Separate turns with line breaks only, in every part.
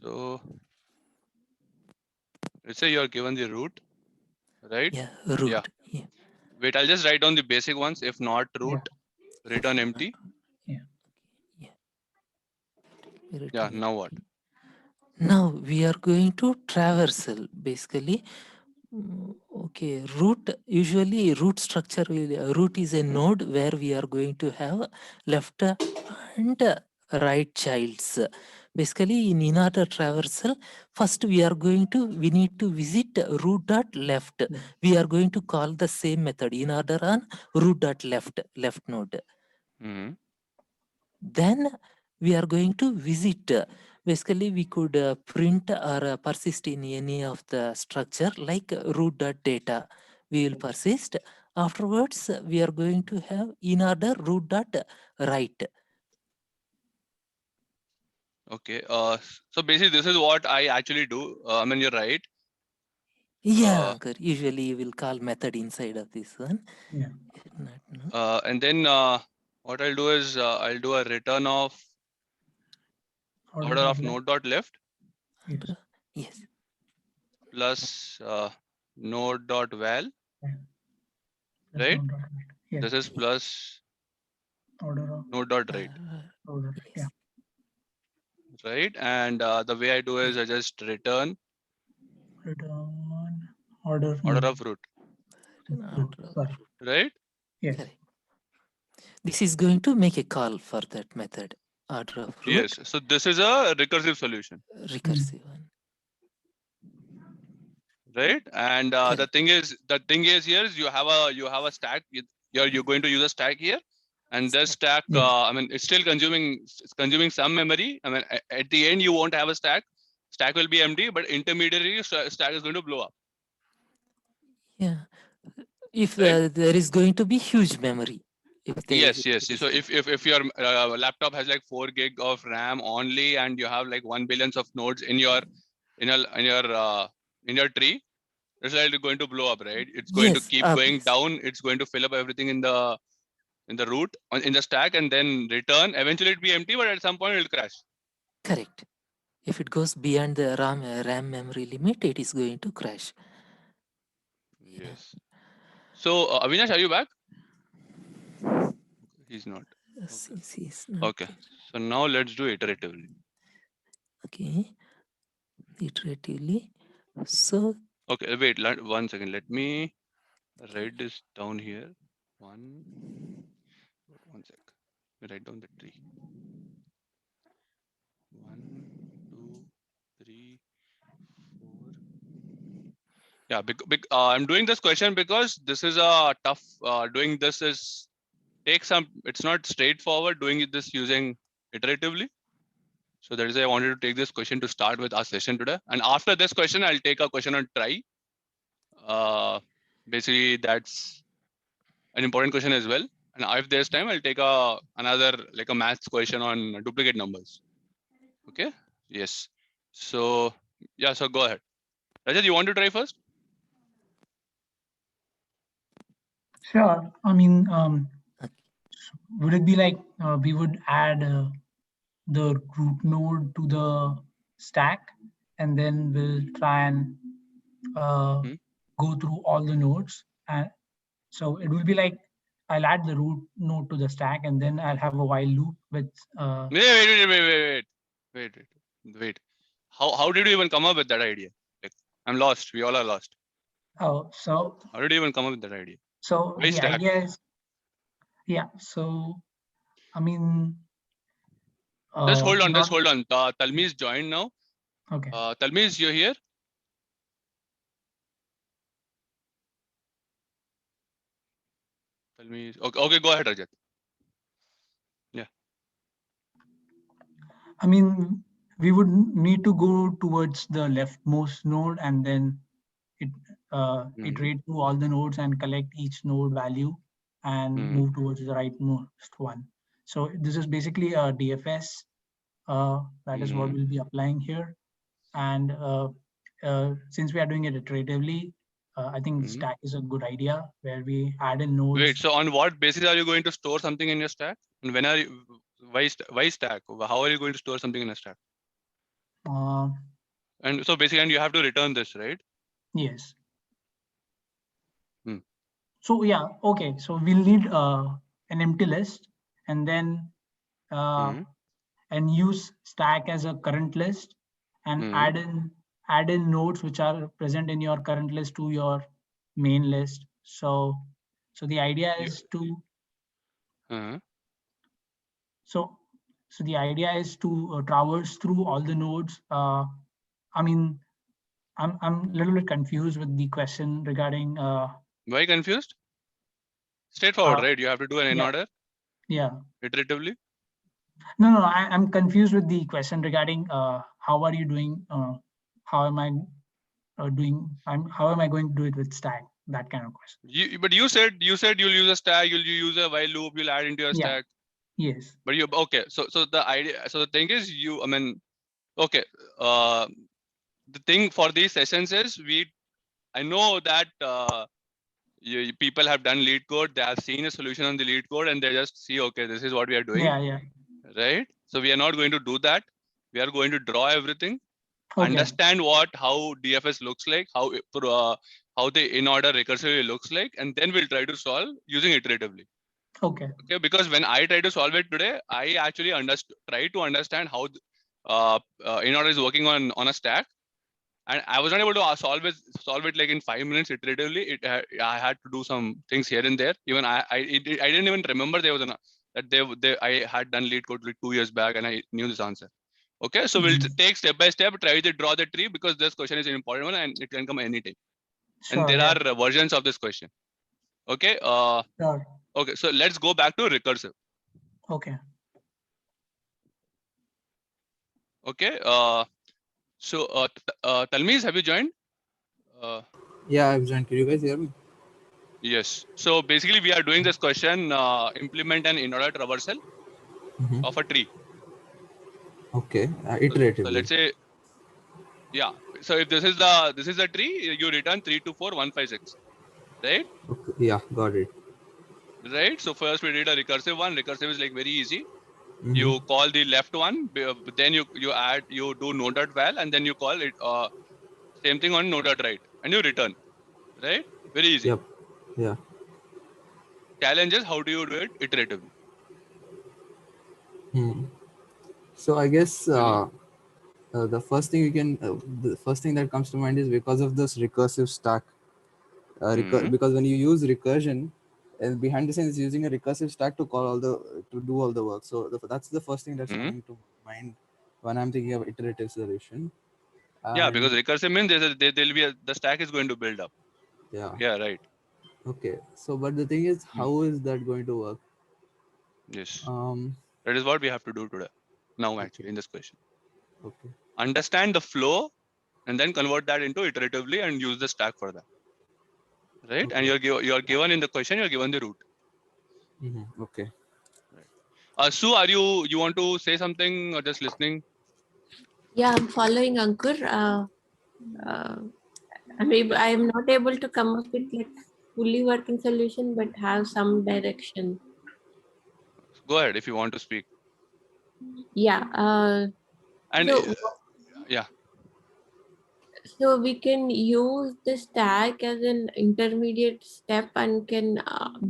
So let's say you are given the root, right?
Yeah, root.
Yeah.
Yeah.
Wait, I'll just write down the basic ones. If not root, return empty.
Yeah.
Yeah. Now what?
Now we are going to traversal basically. Okay, root, usually root structure root is a node where we are going to have left and right childs. Basically in inner traversal, first we need to visit root dot left. We are going to call the same method in order on root dot left node. Then we are going to visit. Basically, we could print or persist in any of the structure like root dot data. We will persist. Afterwards, we are going to have in order root dot right.
Okay. So basically, this is what I actually do. I mean, you're right.
Yeah, usually you will call method inside of this one.
Yeah.
And then what I'll do is I'll do a return of order of node dot left.
Yes.
Plus node dot val. Right.
Yes.
This is plus
Order of
node dot right.
order.
Yes.
Yeah. Right. And the way I do is I just return
order
of root.
Sorry.
Right.
Yes.
Correct. This is going to make a call for that method. Order of root.
Yes. So this is a recursive solution.
Recursive one.
Right. And the thing is here is you have a stack. You're going to use a stack here. And this stack, I mean, it's still consuming some memory. I mean, at the end, you won't have a stack. Stack will be empty, but intermediary stack is going to blow up.
Yeah. If there is going to be huge memory.
Yes. So if your laptop has like 4 gig of RAM only, and you have like 1 billion of nodes in your tree, it's like going to blow up, right? It's going to keep going down. It's going to fill up everything in the root in the stack, and then return. Eventually, it'll be empty, but at some point, it'll crash.
Correct. If it goes beyond the RAM memory limit, it is going to crash.
Yes. So, Avinash, are you back? He's not. Okay. So now let's do iteratively.
Okay. Iteratively. So.
Okay. Wait. 1 second. Let me write this down here. 1 sec. We write down the tree. 1, 2, 3, 4. Yeah, I'm doing this question because this is a tough. Doing this takes some. It's not straightforward doing this using iteratively. So that is why I wanted to take this question to start with our session today. And after this question, I'll take a question on try. Basically, that's an important question as well. And if there's time, I'll take another like a maths question on duplicate numbers. Okay. Yes. So yeah. So go ahead. Rajat, you want to try first?
Sure. I mean, would it be like we would add the root node to the stack, and then we'll try and go through all the nodes, and so it will be like I'll add the root node to the stack, and then I'll have a while loop with.
Wait. How did you even come up with that idea? Like, I'm lost. We all are lost.
Oh, so
how did you even come up with that idea?
So the idea is, yeah. So I mean,
just hold on. Talmiz joined now.
Okay.
Talmiz, you're here. Talmiz. Okay. Go ahead, Rajat. Yeah.
I mean, we would need to go towards the leftmost node and then iterate through all the nodes and collect each node value and move towards the rightmost one. So this is basically a DFS. That is what we'll be applying here. And since we are doing it iteratively, I think stack is a good idea where we add in nodes.
Wait, so on what basis are you going to store something in your stack? And when are you, why stack? How are you going to store something in a stack? And so basically, and you have to return this, right?
Yes.
Hmm.
So yeah, okay. So we'll need an empty list, and then and use stack as a current list, and add in nodes which are present in your current list to your main list. So the idea is to so the idea is to traverse through all the nodes. I mean, I'm a little bit confused with the question regarding.
Why confused? Straightforward, right? You have to do an in
Yeah.
order
Yeah.
iteratively.
No, I'm confused with the question regarding how are you doing? How am I doing? How am I going to do it with stack? That kind of question.
But you said you'll use a stack, you'll use a while loop, you'll add into your stack.
Yes.
But you okay? So the idea, so the thing is, I mean, okay. The thing for these sessions is I know that people have done lead code, they have seen a solution on the lead code, and they just see, okay, this is what we are doing.
Yeah.
Right. So we are not going to do that. We are going to draw everything,
Okay.
understand how DFS looks like, how the in order recursively looks like, and then we'll try to solve using iteratively.
Okay.
Okay. Because when I try to solve it today, I actually try to understand how in order is working on a stack. And I was not able to solve it like in 5 minutes iteratively. I had to do some things here and there. Even I didn't even remember there was I had done lead code like 2 years back, and I knew this answer. Okay, so we'll take step by step, try to draw the tree, because this question is an important one and it can come anytime.
Sure,
and there are versions of this question. Okay.
Sure.
Okay, so let's go back to recursive.
Okay.
Okay. So Talmiz, have you joined?
Yeah, I've joined. Can you guys hear me?
Yes. So basically, we are doing this question: implement an in-order traversal of a tree.
Okay, iteratively.
So let's say, yeah. So if this is the tree, you return 3, 2, 4, 1, 5, 6, right?
Okay. Yeah, got it.
Right. So first we did a recursive one. Recursive is like very easy. You call the left one, then you do node.val, and then you call it same thing on node.right, and you return. Right. Very easy.
Yep. Yeah.
Challenge is, how do you do it iteratively?
So I guess the first thing the first thing that comes to mind is because of this recursive stack. Because when you use recursion, and behind the scenes it's using a recursive stack to do all the work. So that's the first thing that's coming to mind when I'm thinking of iterative solution.
Yeah, because recursive means there'll be the stack is going to build up.
Yeah.
Yeah. Right.
Okay. So, but the thing is, how is that going to work?
Yes. That is what we have to do today. Now, actually, in this question. Okay. Understand the flow, and then convert that into iteratively and use the stack for that. Right. Okay. And you're given in the question, you're given the route.
Okay.
Right. Sue, you want to say something or just listening?
Yeah, I'm following Ankur. I am not able to come up with like fully working solution, but have some direction.
Go ahead if you want to speak.
Yeah.
And yeah.
So we can use the stack as an intermediate step and can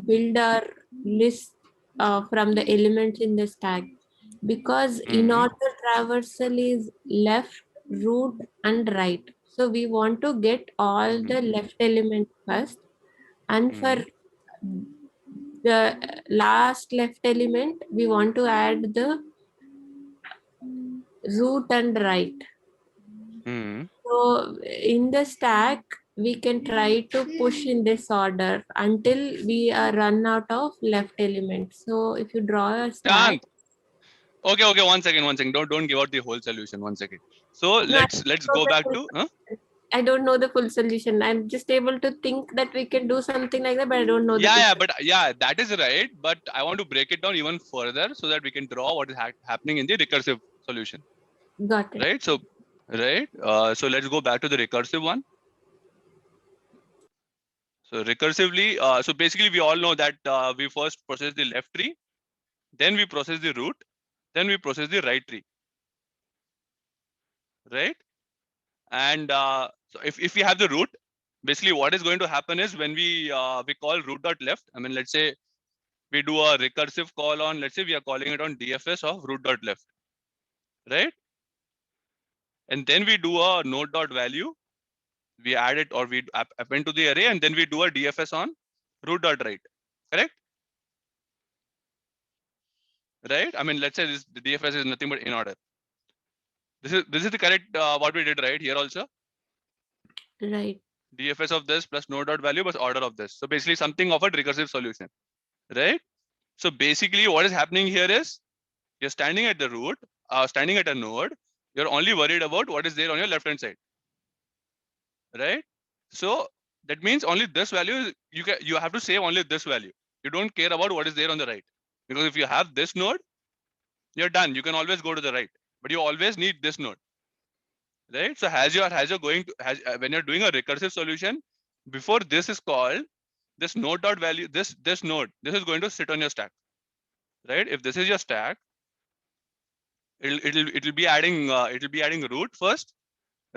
build our list from the elements in the stack, because in order traversal is left, root, and right. So we want to get all the left elements first, and for the last left element we want to add the root and right. So in the stack, we can try to push in this order until we are run out of left element. So if you draw a stack.
Okay. One second. Don't give out the whole solution. 1 second. So let's go back to.
I don't know the full solution. I'm just able to think that we can do something like that, but I don't know.
That is right. But I want to break it down even further so that we can draw what is happening in the recursive solution.
Got it.
Right. So, right. So let's go back to the recursive one. So recursively, so basically we all know that we first process the left tree, then we process the root, then we process the right tree. right? And so if we have the root, basically what is going to happen is when we call root.left, I mean, let's say we do a recursive call on, let's say we are calling it on DFS of root.left, right? And then we do a node.value, we add it or we append to the array, and then we do a DFS on root.right, correct? Right? I mean, let's say this the DFS is nothing but in order. This is the correct what we did right here also.
Right.
DFS of this plus node.value plus order of this. So basically something of a recursive solution, right? So basically what is happening here is you're standing at the root, standing at a node. You're only worried about what is there on your left hand side, right? So that means only this value you have to save only this value. You don't care about what is there on the right, because if you have this node, you're done. You can always go to the right, but you always need this node, right? So as you're going to when you're doing a recursive solution, before this is called, this node dot value, this node, this is going to sit on your stack, right? If this is your stack, it'll be adding root first,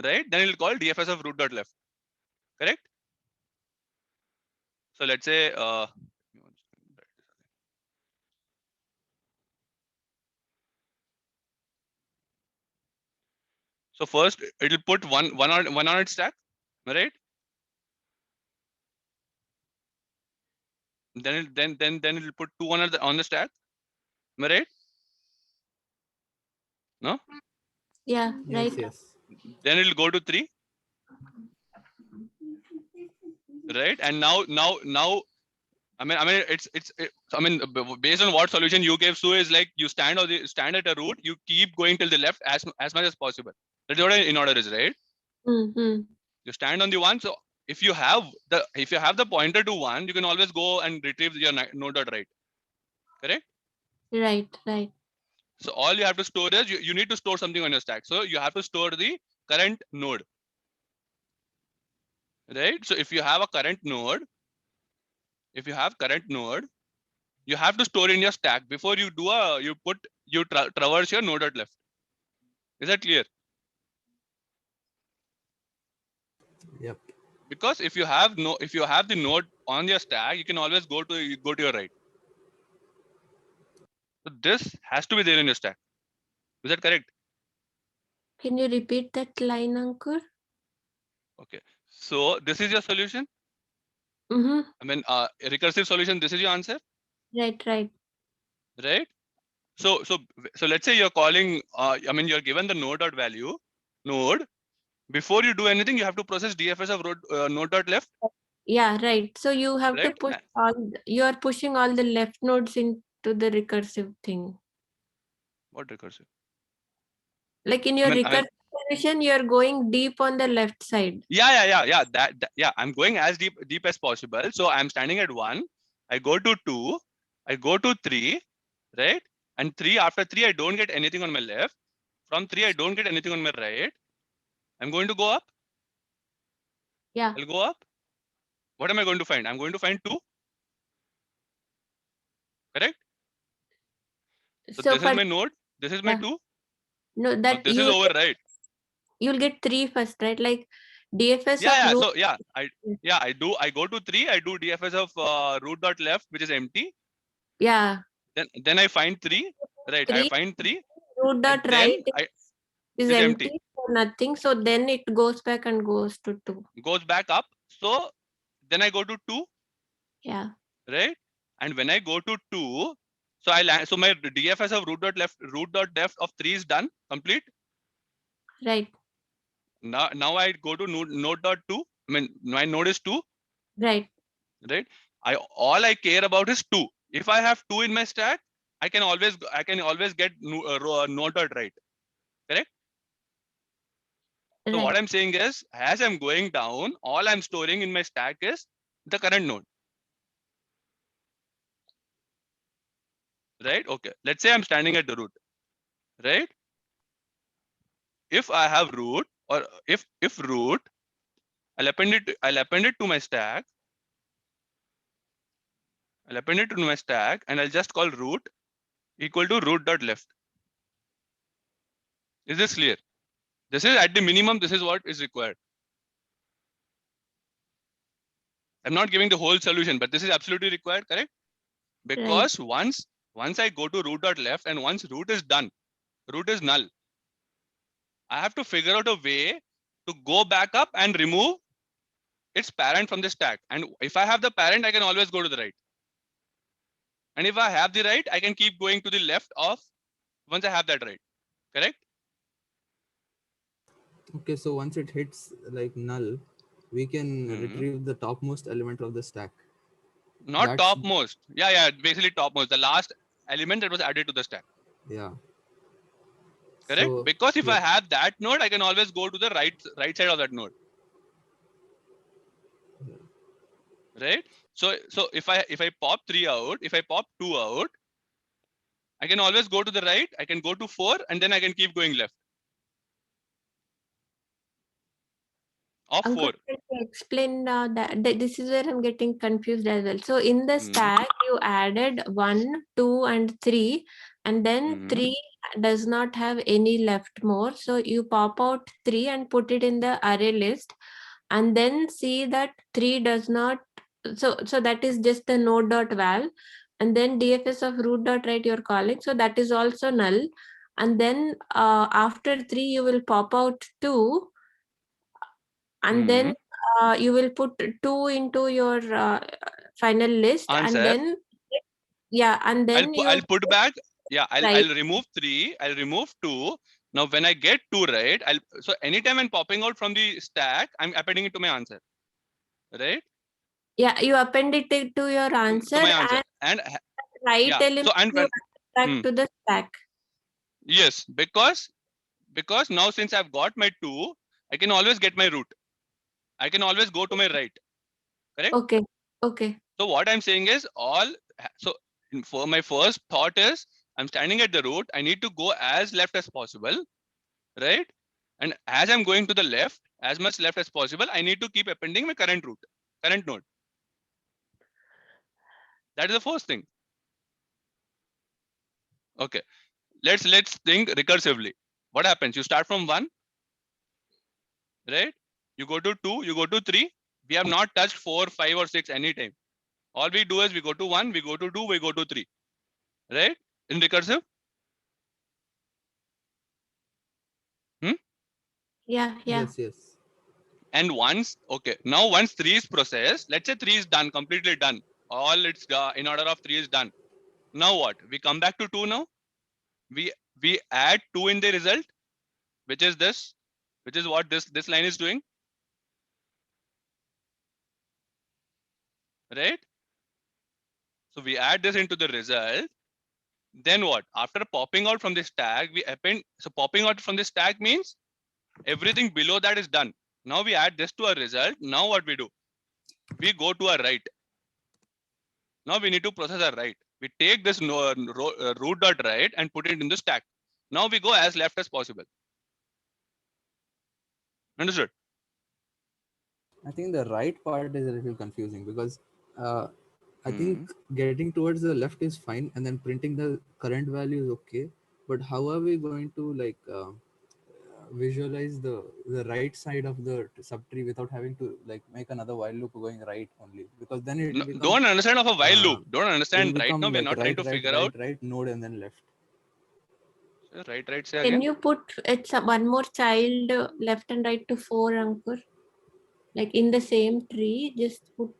right? Then it'll call DFS of root dot left, correct? So let's say so first it'll put one on its stack, right? Then it'll put two on the stack, right? No?
Yeah, right.
Yes.
Then it'll go to 3, right? And now I mean based on what solution you gave, Sue, is like you stand at a root, you keep going till the left as much as possible. That's what in order is, right?
Mm-hmm.
You stand on the 1. So if you have the pointer to 1, you can always go and retrieve your node dot right, correct?
Right.
So all you have to store is you need to store something on your stack. So you have to store the current node, right? So if you have a current node, you have to store in your stack before you do traverse your node at left. Is that clear?
Yep.
Because if you have the node on your stack, you can always go to your right. So this has to be there in your stack. Is that correct?
Can you repeat that line, Ankur?
Okay. So this is your solution.
Mm-hmm.
I mean, recursive solution. This is your answer.
Right.
Right. So let's say you're calling. I mean, you're given the node dot value node. Before you do anything, you have to process DFS of node dot left.
Yeah, right. So you have to
Right.
push you are pushing all the left nodes into the recursive thing.
What recursive?
Like in your recursive solution, you are going deep on the left side.
Yeah. That I'm going as deep as possible. So I'm standing at 1. I go to 2. I go to 3. Right. And 3, after 3, I don't get anything on my left. From 3, I don't get anything on my right. I'm going to go up.
Yeah.
I'll go up. What am I going to find? I'm going to find 2. Correct. So this is my node. This is my 2.
No,
So
that
this is over, right?
You'll get 3 first, right? Like DFS
Yeah.
of root.
So I go to 3. I do DFS of root dot left, which is empty.
Yeah.
Then I find 3. Right.
3.
I find 3.
Root dot right is empty. For nothing. So then it goes back and goes to 2.
Goes back up. So then I go to 2.
Yeah.
Right. And when I go to 2, so I land. So my DFS of root dot left of 3 is done, complete.
Right.
Now I go to node dot 2. I mean, my node is 2.
Right.
All I care about is 2. If I have 2 in my stack, I can always get node dot right. Correct. So what I'm saying is, as I'm going down, all I'm storing in my stack is the current node. Right. Okay. Let's say I'm standing at the root. Right. If I have root, or if root, I'll append it to my stack. I'll append it to my stack, and I'll just call root equal to root dot left. Is this clear? This is at the minimum, this is what is required. I'm not giving the whole solution, but this is absolutely required, correct? Because once I go to root.left and once root is done, root is null, I have to figure out a way to go back up and remove its parent from the stack. And if I have the parent, I can always go to the right. And if I have the right, I can keep going to the left of once I have that right, correct?
Okay, so once it hits like null, we can retrieve the topmost element of the stack.
Not
That's-
topmost. Yeah, basically topmost. The last element that was added to the stack.
Yeah.
Correct?
So,
because if I
yeah.
have that node, I can always go to the right side of that node. Right? So if I pop 3 out, if I pop 2 out, I can always go to the right, I can go to 4, and then I can keep going left. Of 4.
Ankur, can you explain that this is where I'm getting confused as well. So in the stack, you added 1, 2, and 3, and then 3 does not have any left more. So you pop out 3 and put it in the array list, and then see that 3 does not. So that is just the node.val, and then DFS of root.right you're calling. So that is also null. And then after 3, you will pop out 2. And then you will put 2 into your final list.
Answer.
And then and then
I'll put back. Yeah,
right.
I'll remove 3. I'll remove 2. Now when I get 2 right, so anytime I'm popping out from the stack, I'm appending it to my answer. Right?
Yeah, you append it to your answer,
to my answer. And
right element
so and
you back to the stack.
Yes, because now since I've got my 2, I can always get my root. I can always go to my right. Correct?
Okay.
So what I'm saying is for my first thought is I'm standing at the root. I need to go as left as possible, right? And as I'm going to the left, as much left as possible, I need to keep appending my current root, current node. That is the first thing. Okay, let's think recursively. What happens? You start from 1, right? You go to 2, you go to 3. We have not touched 4, 5, or 6 anytime. All we do is we go to 1, we go to 2, we go to 3, right? In recursive.
Yeah.
Yes.
And once 3 is processed, let's say 3 is done, completely done. All it's in order of 3 is done. Now what? We come back to 2 now. We add 2 in the result, which is this, which is what this line is doing. Right? So we add this into the result. Then what? After popping out from the stack, we append. So popping out from the stack means everything below that is done. Now we add this to our result. Now what we do? We go to our right. Now we need to process our right. We take this root.right and put it in the stack. Now we go as left as possible. Understood?
I think the right part is a little confusing because I think getting towards the left is fine, and then printing the current value is okay. But how are we going to visualize the right side of the subtree without having to make another while loop going right only? Because then it becomes,
don't understand of a while loop. Don't understand. Right now we're not trying to figure out
right node and then left.
Right. Say
Can
again.
you put one more child left and right to 4, Ankur? Like in the same tree, just put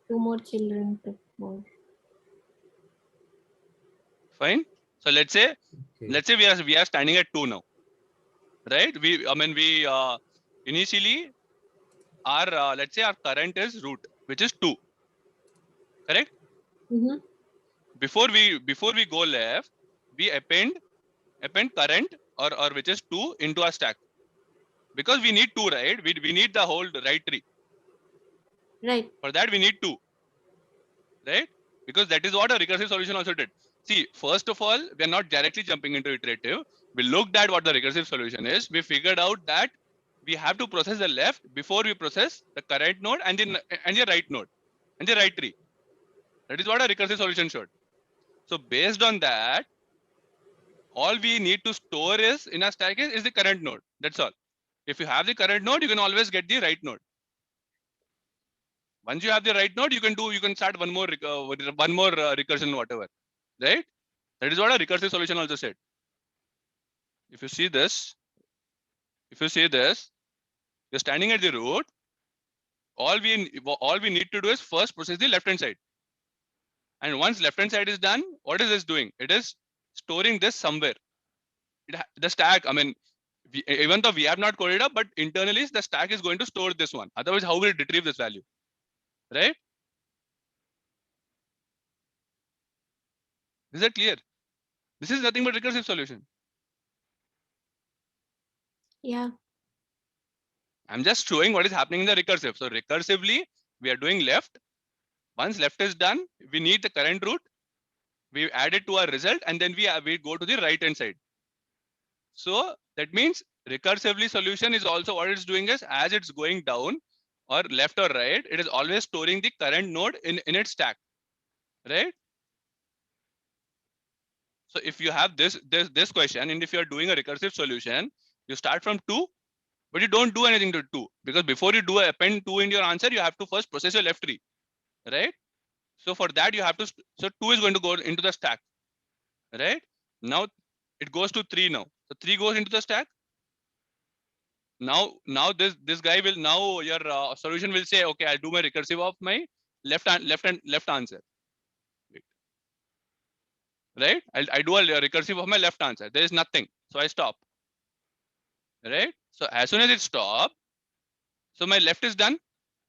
2 more children to 4.
Fine. So let's say we are standing at 2 now, right? We initially our let's say our current is root, which is 2, correct? Before we go left, we append current or which is 2 into our stack, because we need 2, right? We need the whole right tree.
Right.
For that we need 2, right? Because that is what a recursive solution also did. See, first of all, we are not directly jumping into iterative. We looked at what the recursive solution is. We figured out that we have to process the left before we process the current node and the right node and the right tree. That is what a recursive solution showed. So based on that, all we need to store is in our stack is the current node. That's all. If you have the current node, you can always get the right node. Once you have the right node, you can start one more recursion, whatever, right? That is what a recursive solution also said. If you see this, you're standing at the root. All we need to do is first process the left hand side. And once left hand side is done, what is this doing? It is storing this somewhere. The stack, I mean, even though we have not coded up, but internally the stack is going to store this one. Otherwise, how will it retrieve this value? Right? Is that clear? This is nothing but recursive solution.
Yeah.
I'm just showing what is happening in the recursive. So recursively, we are doing left. Once left is done, we need the current root. We add it to our result, and then we go to the right hand side. So that means recursively solution is also what it's doing is, as it's going down or left or right, it is always storing the current node in its stack, right? So if you have this question, and if you are doing a recursive solution, you start from 2, but you don't do anything to 2, because before you do append 2 in your answer, you have to first process your left tree, right? So for that you have to, so 2 is going to go into the stack, right? Now it goes to 3 now. So 3 goes into the stack. Now this guy will, now your solution will say, okay, I'll do my recursive of my left answer. Wait. Right? I do a recursive of my left answer. There is nothing, so I stop. Right? So as soon as it stops, so my left is done.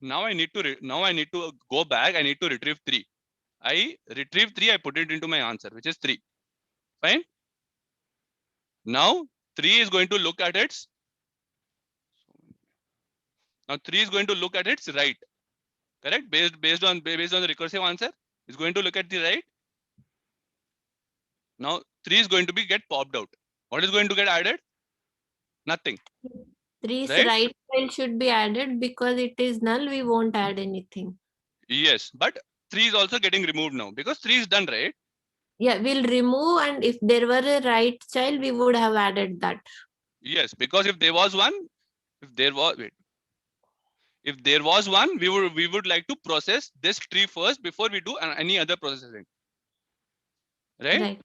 Now I need to go back. I need to retrieve 3. I retrieve 3. I put it into my answer, which is 3. Fine. Now 3 is going to look at its. Now 3 is going to look at its right. Correct? Based on the recursive answer, is going to look at the right. Now 3 is going to get popped out. What is going to get added? Nothing.
3's
Right?
right file should be added, because it is null, we won't add anything.
Yes, but 3 is also getting removed now because 3 is done, right?
Yeah, we'll remove, and if there were a right child, we would have added that.
Yes, because if there was one, if there was one, we would like to process this tree first before we do any other processing. Right?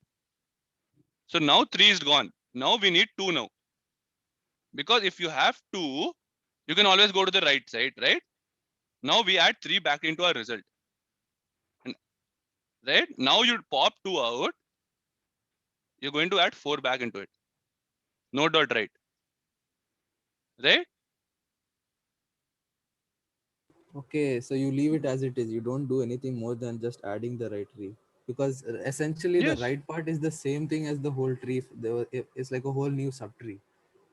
So now 3 is gone. Now we need 2 now. Because if you have 2, you can always go to the right side, right? Now we add 3 back into our result. And, right? Now you pop 2 out. You're going to add 4 back into it. No dot right. Right?
Okay, so you leave it as it is. You don't do anything more than just adding the right tree, because essentially the
Yes.
right part is the same thing as the whole tree. It's like a whole new subtree.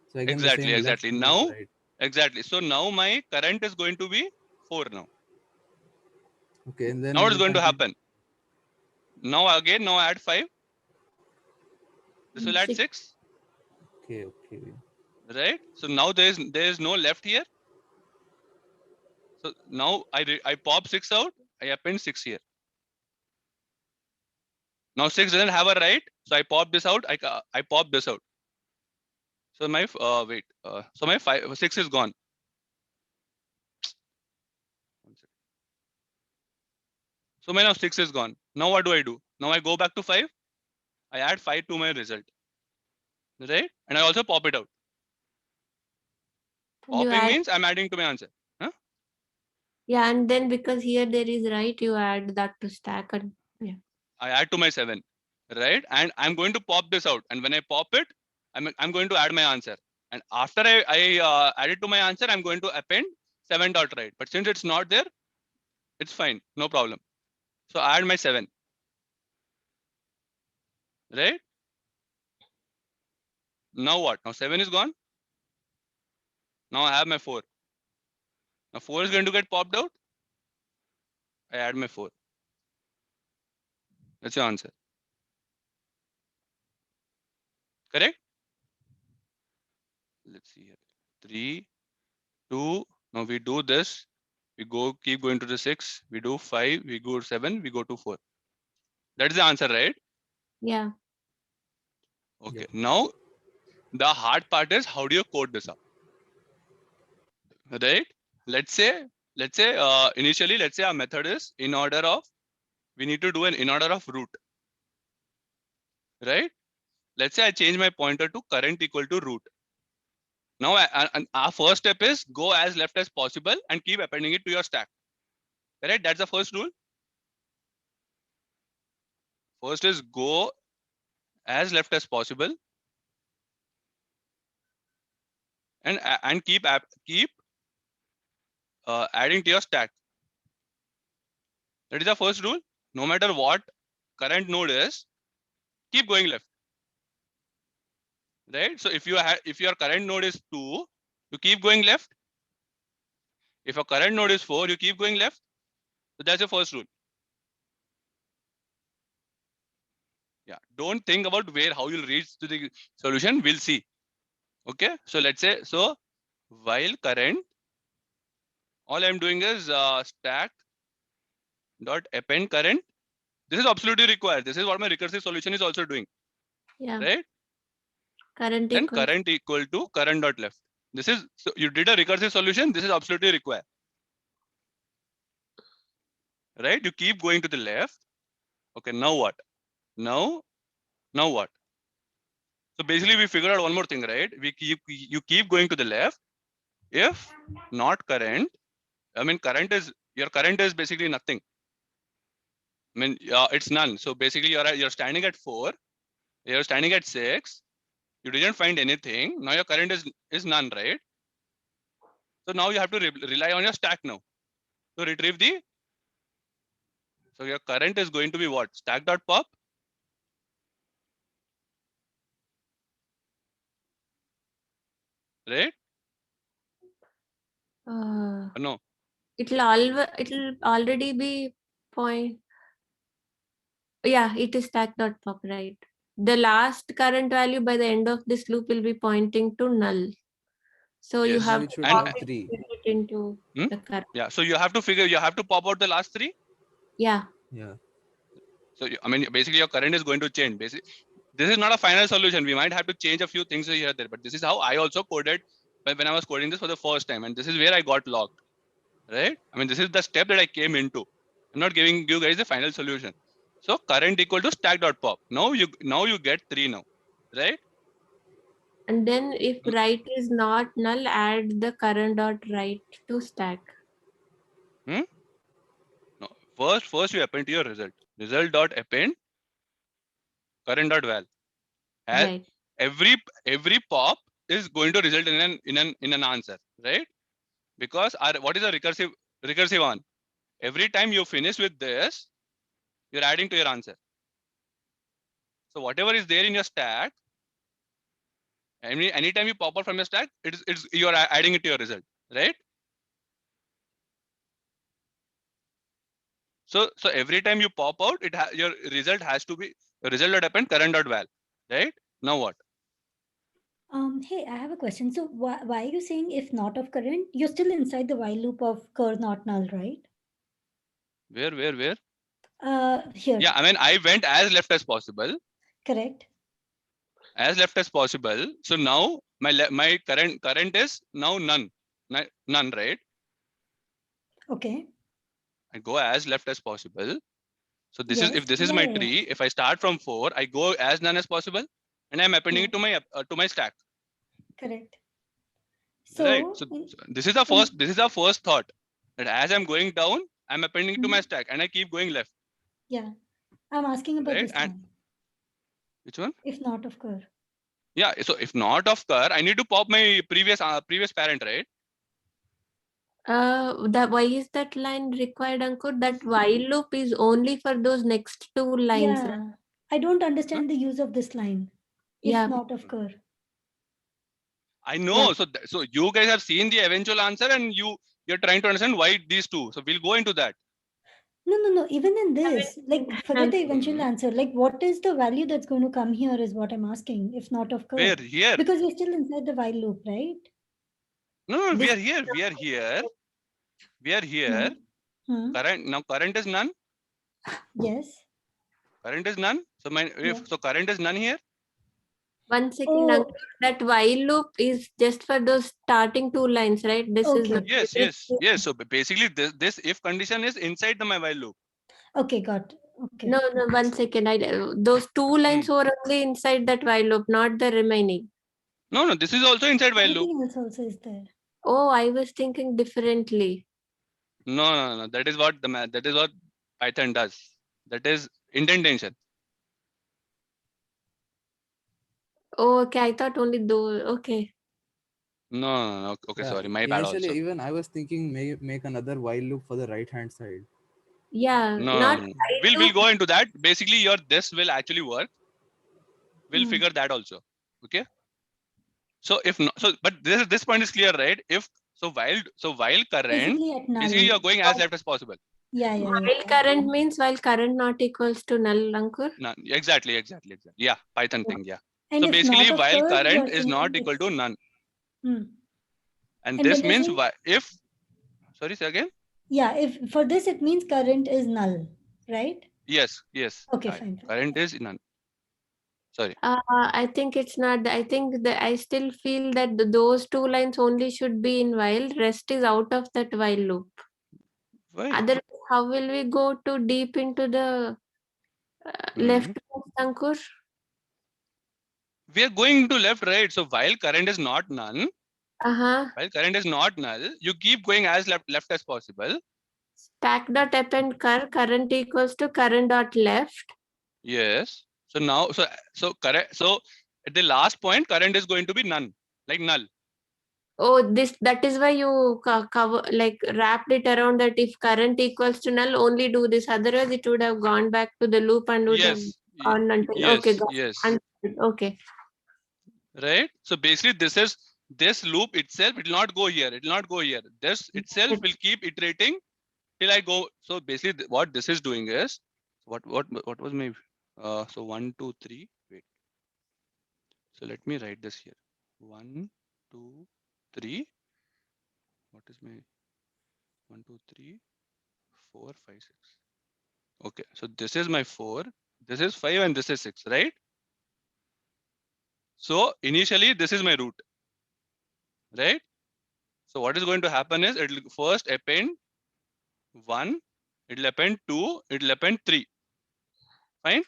So again, the
Exactly.
same left
Now,
right.
exactly. So now my current is going to be 4 now.
Okay, and then
Now
when
what is
you
going to
continue-
happen? Now again, now add 5. This will add 6.
Okay.
Right? So now there is no left here. So now I pop 6 out. I append 6 here. Now 6 doesn't have a right, so I pop this out. I pop this out. So my so my 6 is gone. So my now 6 is gone. Now what do? Now I go back to 5. I add 5 to my result. Right? And I also pop it out. Popping means I'm adding to my answer. Huh?
Yeah, and then because here there is right, you add that to stack. And yeah.
I add to my 7. Right? And I'm going to pop this out. And when I pop it, I'm going to add my answer. And after I add it to my answer, I'm going to append 7 dot right. But since it's not there, it's fine. No problem. So I add my 7. Right? Now what? Now 7 is gone. Now I have my 4. Now 4 is going to get popped out. I add my 4. That's your answer. Correct? Let's see here. 3, 2. Now we do this. We keep going to the 6. We do 5. We go 7. We go to 4. That is the answer, right?
Yeah.
Okay.
Yep.
Now the hard part is, how do you code this up? right? Let's say initially, let's say our method is in order of, we need to do an in order of root, right? Let's say I change my pointer to current equal to root. Now our first step is go as left as possible and keep appending it to your stack. Right? That's the first rule. First is go as left as possible and keep adding to your stack. That is the first rule. No matter what current node is, keep going left. Right? So if your current node is 2, you keep going left. If your current node is 4, you keep going left. So that's the first rule. Yeah. Don't think about how you'll reach to the solution. We'll see. Okay. So let's say, so while current, all I'm doing is stack dot append current. This is absolutely required. This is what my recursive solution is also doing.
Yeah.
Right?
Current
Then
equals.
current equal to current dot left. This is, so you did a recursive solution. This is absolutely required. Right? You keep going to the left. Okay. Now what? Now what? So basically we figured out one more thing, right? You keep going to the left. If not current, I mean your current is basically nothing. I mean it's none. So basically you're standing at 4, you're standing at 6, you didn't find anything. Now your current is none, right? So now you have to rely on your stack now to retrieve the. So your current is going to be what? Stack.pop. Right? No.
It'll already be point. Yeah, it is stack.pop, right? The last current value by the end of this loop will be pointing to null. So you
Yes.
have
it
to
should
pop
have
it
3.
into
Hmm?
the current.
Yeah. So you have to pop out the last 3.
Yeah.
Yeah.
So I mean basically your current is going to change. Basically, this is not a final solution. We might have to change a few things here there, but this is how I also coded when I was coding this for the first time, and this is where I got locked. Right? I mean, this is the step that I came into. I'm not giving you guys the final solution. So current equal to stack.pop. Now you get 3 now, right?
And then if write is not null, add the current dot write to stack.
No. First you append to your result. Result dot append current dot val. As
Right.
every pop is going to result in an answer, right? Because what is a recursive one? Every time you finish with this, you're adding to your answer. So whatever is there in your stack, anytime you pop out from your stack, you are adding it to your result, right? So every time you pop out, your result has to be result dot append current dot val, right? Now what?
Hey, I have a question. So why are you saying if not of current? You're still inside the while loop of cur not null, right?
Where?
Here.
Yeah, I mean, I went as left as possible.
Correct.
As left as possible. So now my current is now none, right?
Okay.
I go as left as possible. So this is,
Yes.
if this is
Yeah,
my
yeah, yeah.
tree, if I start from 4, I go as none as possible, and I'm appending it to my stack.
Correct.
Right.
So,
So this is the first thought, that as I'm going down, I'm appending to my stack, and I keep going left.
yeah, I'm asking about
Right.
this
And
one.
which one?
If not of cur.
Yeah. So if not of cur, I need to pop my previous parent, right?
Why is that line required, Ankur? That while loop is only for those next 2 lines.
Yeah,
Right?
I don't understand the use of this line. If
Yeah.
not of cur.
I know.
Yeah.
So you guys have seen the eventual answer, and you're trying to understand why these two. So we'll go into that.
No. Even in this, like, forget the eventual
Mhm.
answer. Like, what is the value that's going to come here is what I'm asking. If not of cur.
Where? Here?
Because we're still inside the while loop, right?
No, we
This-
are here. We are here. We are here.
Hmm.
Current is none.
Yes.
Current is none. So
Yeah.
current is none here.
1 second,
Oh.
Ankur. That while loop is just for those starting 2 lines, right? This is
Okay.
not
Yes. So basically, this if condition is inside the my while loop.
Okay, got it. Okay.
No, 1 second. Those 2 lines were only inside that while loop, not the remaining.
No, this is also inside while loop.
Everything else also is there.
Oh, I was thinking differently.
No. That is what that is what Python does. That is indentation.
Oh, okay. I thought only those. Okay.
No. Okay,
Yeah,
sorry, my bad
initially
also.
even I was thinking make another while loop for the right hand side.
Yeah.
No.
Not while
We'll
loop.
go into that. Basically, your this will actually work. We'll figure that also. Okay. So if no, so but this point is clear, right? If so while current,
Basically at null.
basically you're going as left as possible.
Yeah.
While current means while current not equals to null, Ankur.
None. Exactly. Yeah, Python thing. Yeah.
And
So
if
basically,
not
while
occurs,
current
you're
is
saying
not
if-
equal to none,
Hmm.
and
And
this
when you're
means
saying-
if sorry, say again.
Yeah, if for this it means current is null, right?
Yes.
Okay, fine.
Current is none. Sorry.
I think it's not. I think that I still feel that those 2 lines only should be in while. Rest is out of that while loop.
Why?
Otherwise, how will we go too deep into the left, Ankur?
We are going to left, right. So while current is not none,
Uh-huh.
while current is not null, you keep going as left as possible.
Stack dot append current equals to current dot left.
Yes. So now, so current. So at the last point, current is going to be none, like null.
Oh, that is why you cover like wrapped it around that if current equals to null, only do this. Otherwise, it would have gone back to the loop and would have gone until. Okay, got it. Understood. Okay.
Right. So basically, this loop itself. It will not go here. It will not go here. This itself will keep iterating till I go. So basically, what this is doing is what was my so 1, 2, 3. Wait. So let me write this here. 1, 2, 3. What is my 1, 2, 3, 4, 5, 6. Okay, so this is my 4, this is 5, and this is 6, right? So initially this is my root, right? So what is going to happen is it will first append 1, it will append 2, it will append 3. Fine.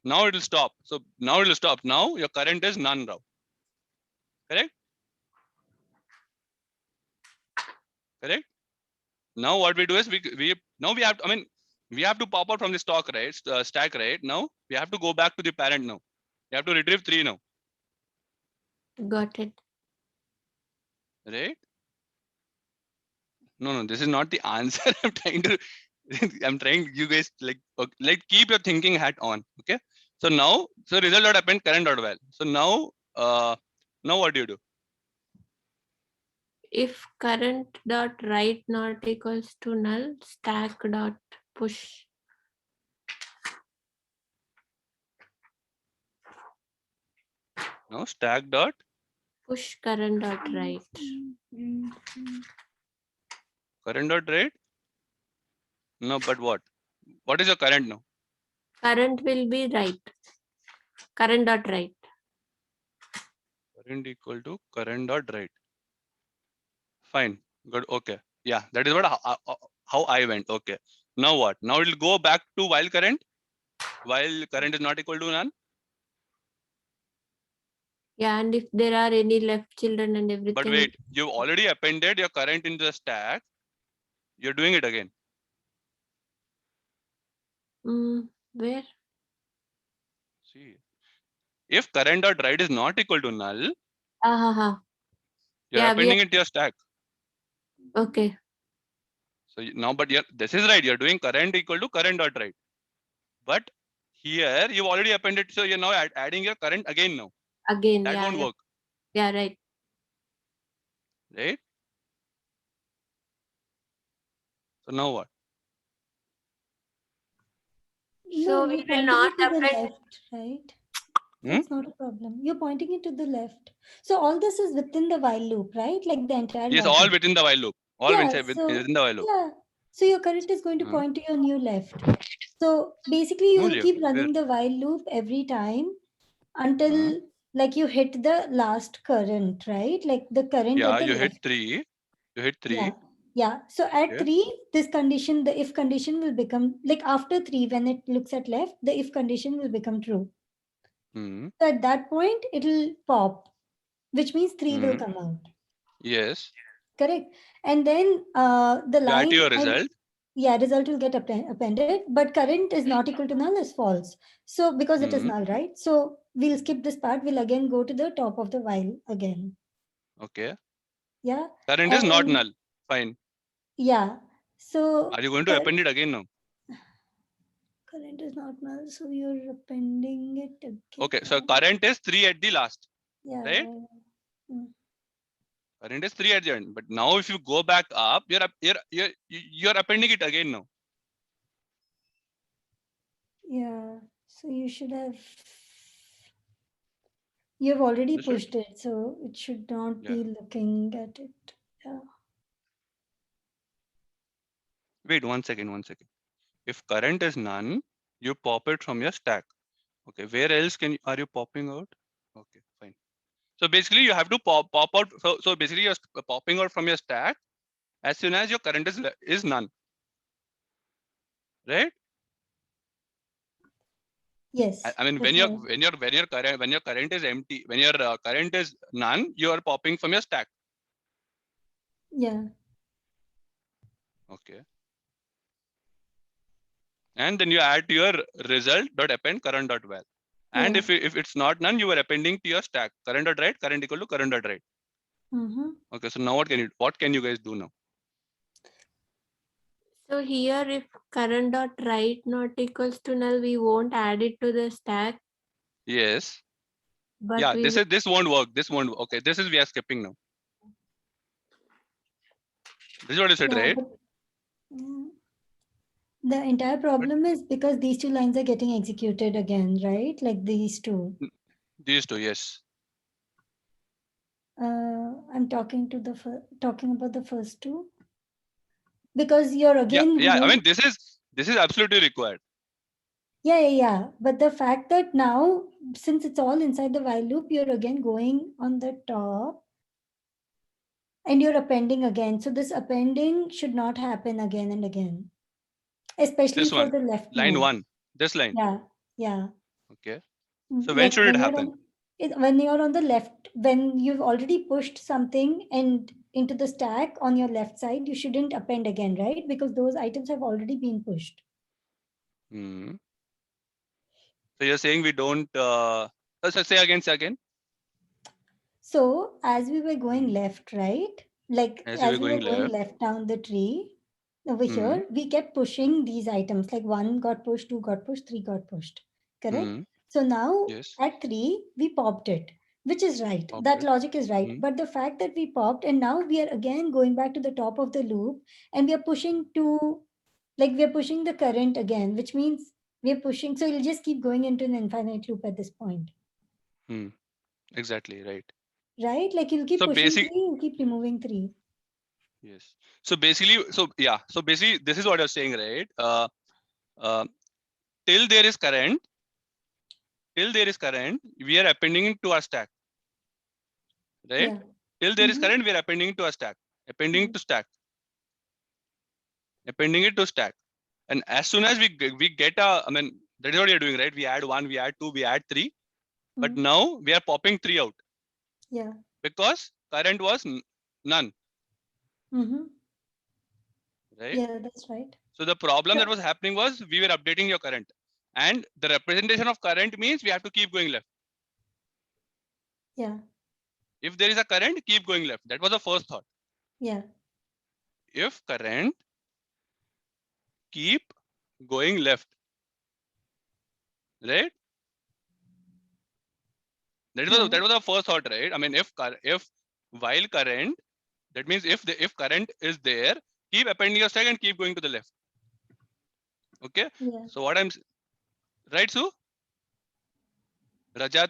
Now it will stop. So now it will stop. Now your current is none now. Correct? Correct? Now what we do is we have to, we have to pop out from the stack, right? Now we have to go back to the parent now. You have to retrieve 3 now.
Got it.
Right? No, this is not the answer. I'm trying you guys like keep your thinking hat on. Okay. So now, result dot append current dot val. So now, now what do you do?
If current dot write not equals to null, stack dot push.
Now stack dot
Push current dot write.
Current dot write. No, but what? What is your current now?
Current will be write. Current dot write.
Current equal to current dot write. Fine. Good. Okay. Yeah, that is what how I went. Okay. Now what? Now it will go back to while current is not equal to none.
Yeah, and if there are any left children and everything.
But wait, you've already appended your current into the stack. You're doing it again.
Where?
See, if current dot write is not equal to null, you're appending it to your stack.
Okay.
So now, but this is right. You're doing current equal to current dot write. But here you've already appended, so you're now adding your current again now.
Again,
that won't work.
Yeah, right.
Right. So now what?
So we will not append.
Left, right? That's not a problem. You're pointing it to the left. So all this is within the while loop, right? Like the entire
Yes,
logic.
all within the while loop. All within the while loop.
Yeah. So your current is going to point to your new left. So basically you will keep running the while loop every time until like you hit the last current, right? Like the current
Yeah,
at the
you
left.
hit 3. You hit 3.
Yeah. Yeah. So at
Okay.
3, this condition, the if condition will become like after 3, when it looks at left, the if condition will become true.
Hmm.
So at that point, it'll pop, which means 3 will
Hmm.
come out.
Yes.
Correct. And then the
You add to
line,
your result.
yeah, result will get appended, but current is not equal to null is false. So because it is null, right? So we'll skip this part. We'll again go to the top of the while again.
Okay.
Yeah.
Current is not
And-
null. Fine.
Yeah. So
Are you going to append it again now?
current is not null, so you're appending it again.
Okay. So current is 3 at the last.
Yeah.
Right?
Mm.
Current is 3 at the end. But now if you go back up, you're appending it again now.
Yeah. So you should have. You've already
Understood?
pushed it, so it should not
Yeah.
be looking at it. Yeah.
Wait, 1 second, 1 second. If current is none, you pop it from your stack. Okay. Where else are you popping out? Okay, fine. So basically you have to pop out. So basically you're popping out from your stack as soon as your current is none. Right?
Yes.
I mean, when
that's
your current is empty, when your current is none, you are popping from your stack.
Yeah.
Okay. And then you add to your result dot append current dot val. And
Yeah.
if it's not none, you are appending to your stack current dot write, current equal to current dot write.
Mm-hmm.
Okay. So now what can you guys do now?
So here, if current dot write not equals to null, we won't add it to the stack.
Yes.
But
Yeah.
we
This won't work. This won't. Okay. This is we are skipping now. This is what you said, right?
But, the entire problem is because these two lines are getting executed again, right? Like these two.
These two, yes.
I'm talking about the first two. Because you're again.
Yeah. I mean, this is absolutely required.
Yeah. But the fact that now, since it's all inside the while loop, you're again going on the top and you're appending again. So this appending should not happen again and again, especially
This
for
one,
the left
line
node.
1, this line.
Yeah.
Okay. So when should it happen?
When you're on the left, when you've already pushed something and into the stack on your left side, you shouldn't append again, right? Because those items have already been pushed.
So you're saying we don't. Let's say again.
So as we were going left, right? Like
As
as
we
we
were
were
going
going
left.
left down the tree, over here, we kept pushing these items. Like 1 got pushed, 2 got pushed, 3 got pushed. Correct? So now
Yes.
at 3, we popped it, which is right.
Popped
That
it.
logic is right. But the fact that we popped and now we are again going back to the top of the loop and we are pushing we are pushing the current again, which means we are pushing. So it'll just keep going into an infinite loop at this point.
Exactly, right.
Right? Like you'll keep
So
pushing 3, you'll keep removing 3.
Yes. So basically, this is what you're saying, right? Till there is current, we are appending it to our stack. Right?
Yeah.
Till there is current, we are appending it to our stack. Appending to stack. Appending it to stack. And as soon as we get that is what you're doing, right? We add 1, we add 2, we add 3. But now we are popping 3 out.
Yeah.
Because current was none. Right?
Yeah, that's right.
So the problem that was happening was we were updating your current. And the representation of current means we have to keep going left.
Yeah.
If there is a current, keep going left. That was the first thought.
Yeah.
If current, keep going left. Right? That was the first thought, right? I mean, if while current, that means if current is there, keep appending your stack and keep going to the left. Okay.
Yeah.
So what I'm right, Sue? Rajat,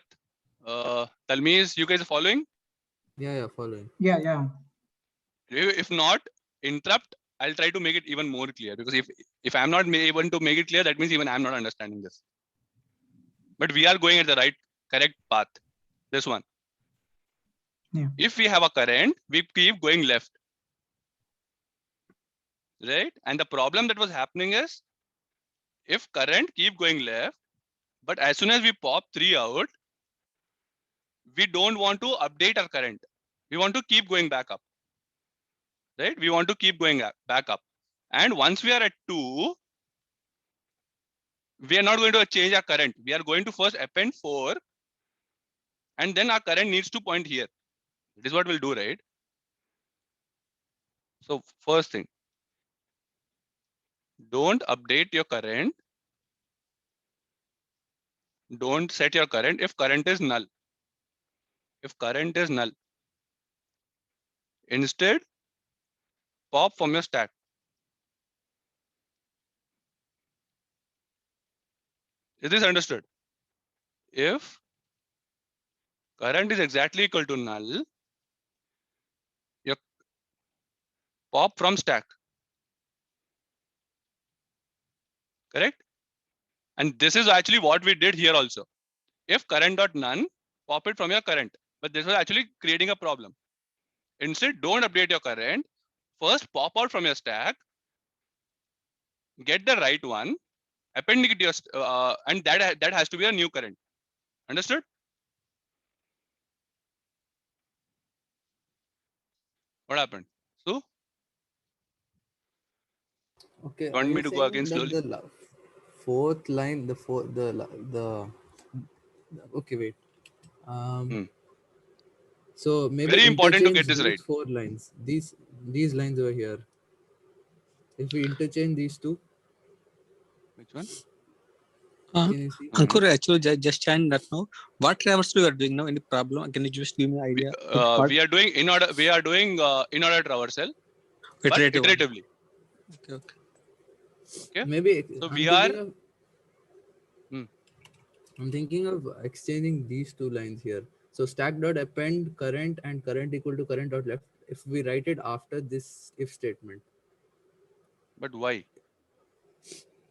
Talmiz, you guys are following?
Yeah, following.
Yeah.
If not, interrupt. I'll try to make it even more clear, because if I'm not able to make it clear, that means even I'm not understanding this. But we are going at the right correct path. This one.
Yeah.
If we have a current, we keep going left. Right? And the problem that was happening is, if current keep going left, but as soon as we pop 3 out, we don't want to update our current. We want to keep going back up. Right? We want to keep going back up. And once we are at 2, we are not going to change our current. We are going to first append 4, and then our current needs to point here. This is what we'll do, right? So first thing, don't update your current. Don't set your current if current is null. If current is null, instead pop from your stack. Is this understood? If current is exactly equal to null, you pop from stack. Correct? And this is actually what we did here also. If current dot none, pop it from your current. But this was actually creating a problem. Instead, don't update your current. First, pop out from your stack. Get the right one. Append it to your and that has to be a new current. Understood? What happened? So,
Okay,
you want
are
me
you
to go
saying
again
that
slowly?
the fourth line, okay, wait. So maybe
Very important to
interchange
get this
these
right.
4 lines. These lines over here. If we interchange these two,
Which one?
can you see?
Ankur, actually, just chant that now. What traversal you are doing now? Any problem? Can you just give me an idea?
We are doing in order. We are doing in order traversal, but
Iterative one.
iteratively.
Okay, okay.
Okay.
Maybe
So
I'm
we
thinking
are.
of, I'm thinking of exchanging these 2 lines here. So stack dot append current and current equal to current dot left. If we write it after this if statement.
But why?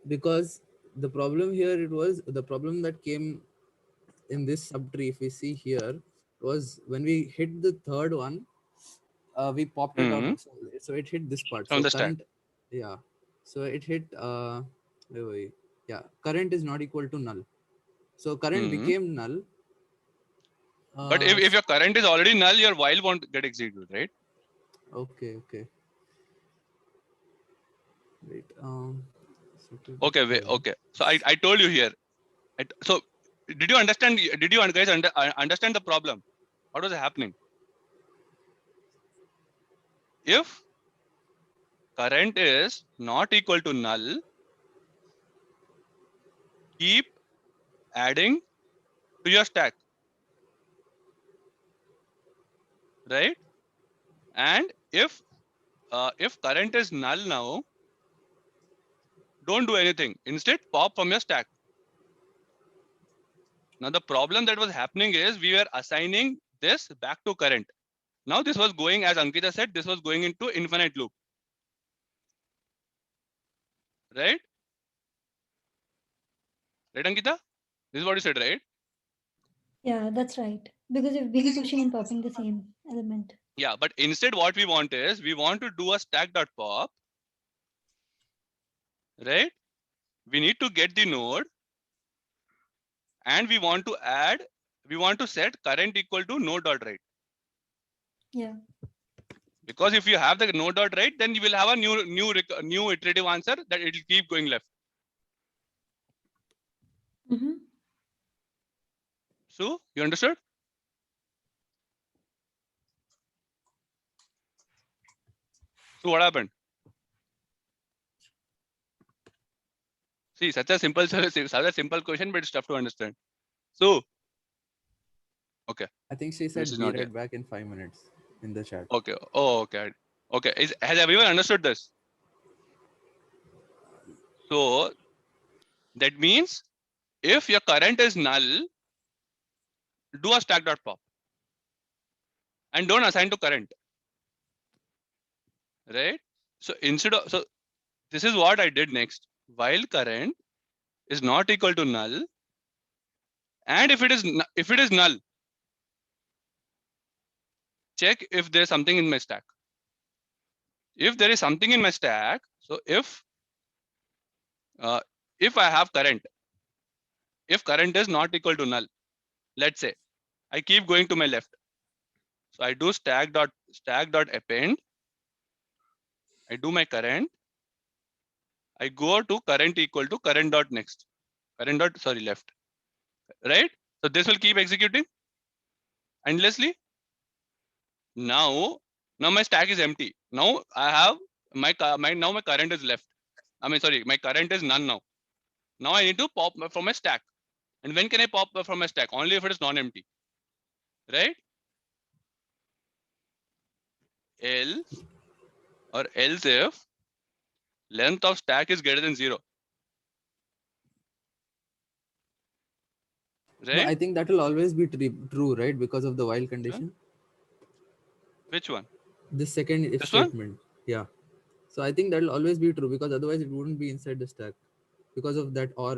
Because the problem here, it was the problem that came in this subtree, if we see here, was when we hit the third one, we popped it out. So it hit this part.
From
So
the stack.
current, yeah. So it hit, wait, wait, yeah, current is not equal to null. So current became null.
But if your current is already null, your while won't get executed, right?
Okay, okay. Wait,
Okay, wait, okay. So I told you here. So did you understand? Did you guys understand the problem? What was happening? If current is not equal to null, keep adding to your stack, right? And if current is null now, don't do anything. Instead, pop from your stack. Now the problem that was happening is we were assigning this back to current. Now this was going, as Ankita said, this was going into infinite loop, right? Right, Ankita? This is what you said, right?
Yeah, that's right. Because you've been pushing and popping the same element.
Yeah, but instead what we want is, we want to do a stack.pop, right? We need to get the node and we want to set current equal to node.write.
Yeah.
Because if you have the node.write, then you will have a new iterative answer that it will keep going left. So you understood? So what happened? See, such a simple question, but it's tough to understand. So, okay.
I think she said be right back in 5 minutes in the chat.
Okay. Oh, okay. Okay. Has everyone understood this? So that means if your current is null, do a stack.pop and don't assign to current. Right? So so this is what I did next. While current is not equal to null, and if if it is null, check if there's something in my stack. If there is something in my stack, so if I have current, if current is not equal to null, let's say I keep going to my left, so I do stack dot append, I do my current, I go to current equal to current dot next, current dot left, right? So this will keep executing endlessly. Now my stack is empty. Now I have my current is left. My current is none now. Now I need to pop from my stack. And when can I pop from my stack? Only if it is non-empty, right? Else if length of stack is greater than 0. Right?
No, I think that will always be true, right? Because of the while condition.
Which one?
The second if
This one?
statement. Yeah. So I think that will always be true, because otherwise it wouldn't be inside the stack because of that or.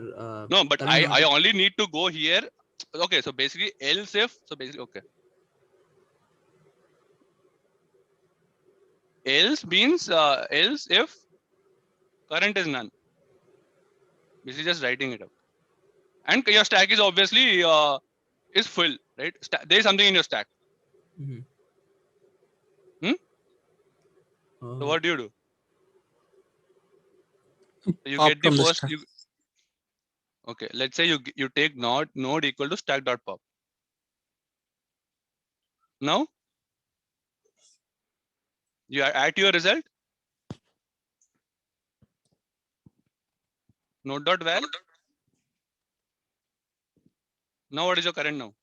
No, but
current
I only need to go here. Okay, so basically else if, okay. Else means else if current is none. Basically just writing it out. And your stack is obviously is full, right? There is something in your stack.
Mhm.
So what do? You
Pop
get the
from the
first.
stack.
Okay, let's say you take node equal to stack dot pop. Now you are at your result. Node dot val. Now what is your current now?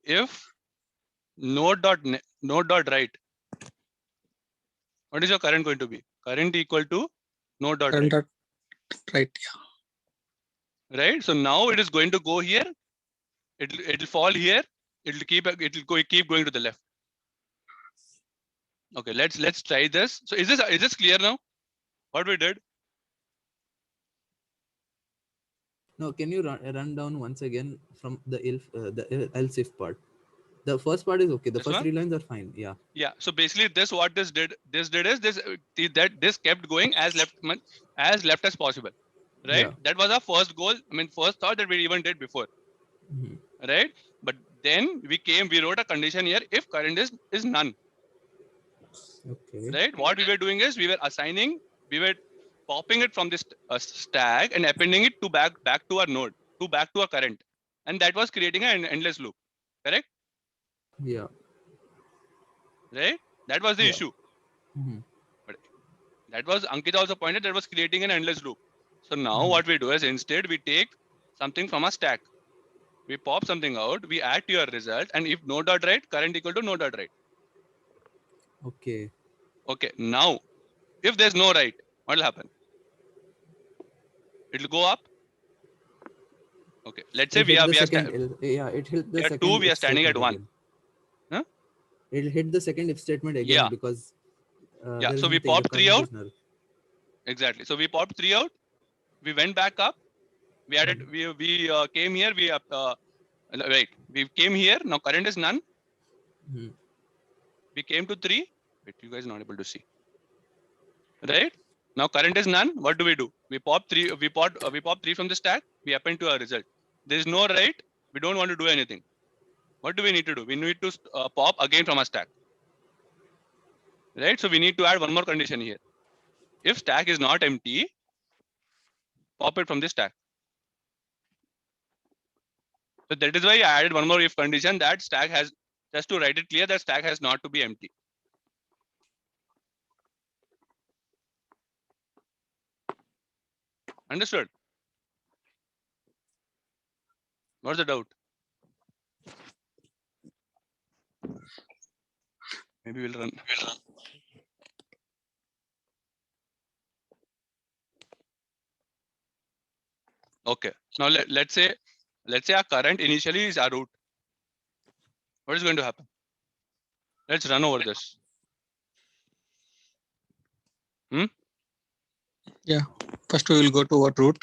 If node dot write, what is your current going to be? Current equal to node dot
Current
write.
dot right. Yeah.
Right. So now it is going to go here. It'll fall here. It'll keep going to the left. Okay. Let's try this. So is this clear now? What we did?
No, can you run down once again from the else if part? The first part is okay. The
This
first
one?
3 lines are fine. Yeah.
Yeah. So basically, this kept going as left as possible. Right.
Yeah.
That was our first goal. First thought that we even did before.
Mhm.
Right. But then we wrote a condition here if current is none.
Okay.
Right. What we were doing is we were popping it from this stack and appending it to back to our node, back to our current, and that was creating an endless loop. Correct?
Yeah.
Right. That was the
Yeah.
issue.
Mhm.
But that was Ankit also pointed that was creating an endless loop. So now
Mhm.
what we do is instead we take something from a stack, we pop something out, we add to your result, and if node dot write, current equal to node dot write.
Okay.
Okay. Now, if there's no write, what will happen? It'll go up. Okay. Let's say
It hit the second. Yeah, it hit the
we are
second.
2, we are
if
standing at
statement
1.
again.
Huh?
It'll hit the second if statement again,
Yeah.
because
Yeah.
there is
So we
nothing, the
popped 3
current
out.
is null.
Exactly. So we popped 3 out. We went back up. We added. We came here. Right. We came here. Now current is none.
Mhm.
We came to 3. Wait, you guys are not able to see. Right. Now current is none. What do? We pop 3. We pop 3 from the stack. We append to our result. There is no write. We don't want to do anything. What do we need to do? We need to pop again from our stack. Right. So we need to add one more condition here. If stack is not empty, pop it from the stack. So that is why I added one more if condition, that stack has, just to write it clear, that stack has not to be empty. Understood? What's the doubt? Maybe we'll run. Okay. Now let's say our current initially is our root. What is going to happen? Let's run over this.
Yeah. First we will go to our root,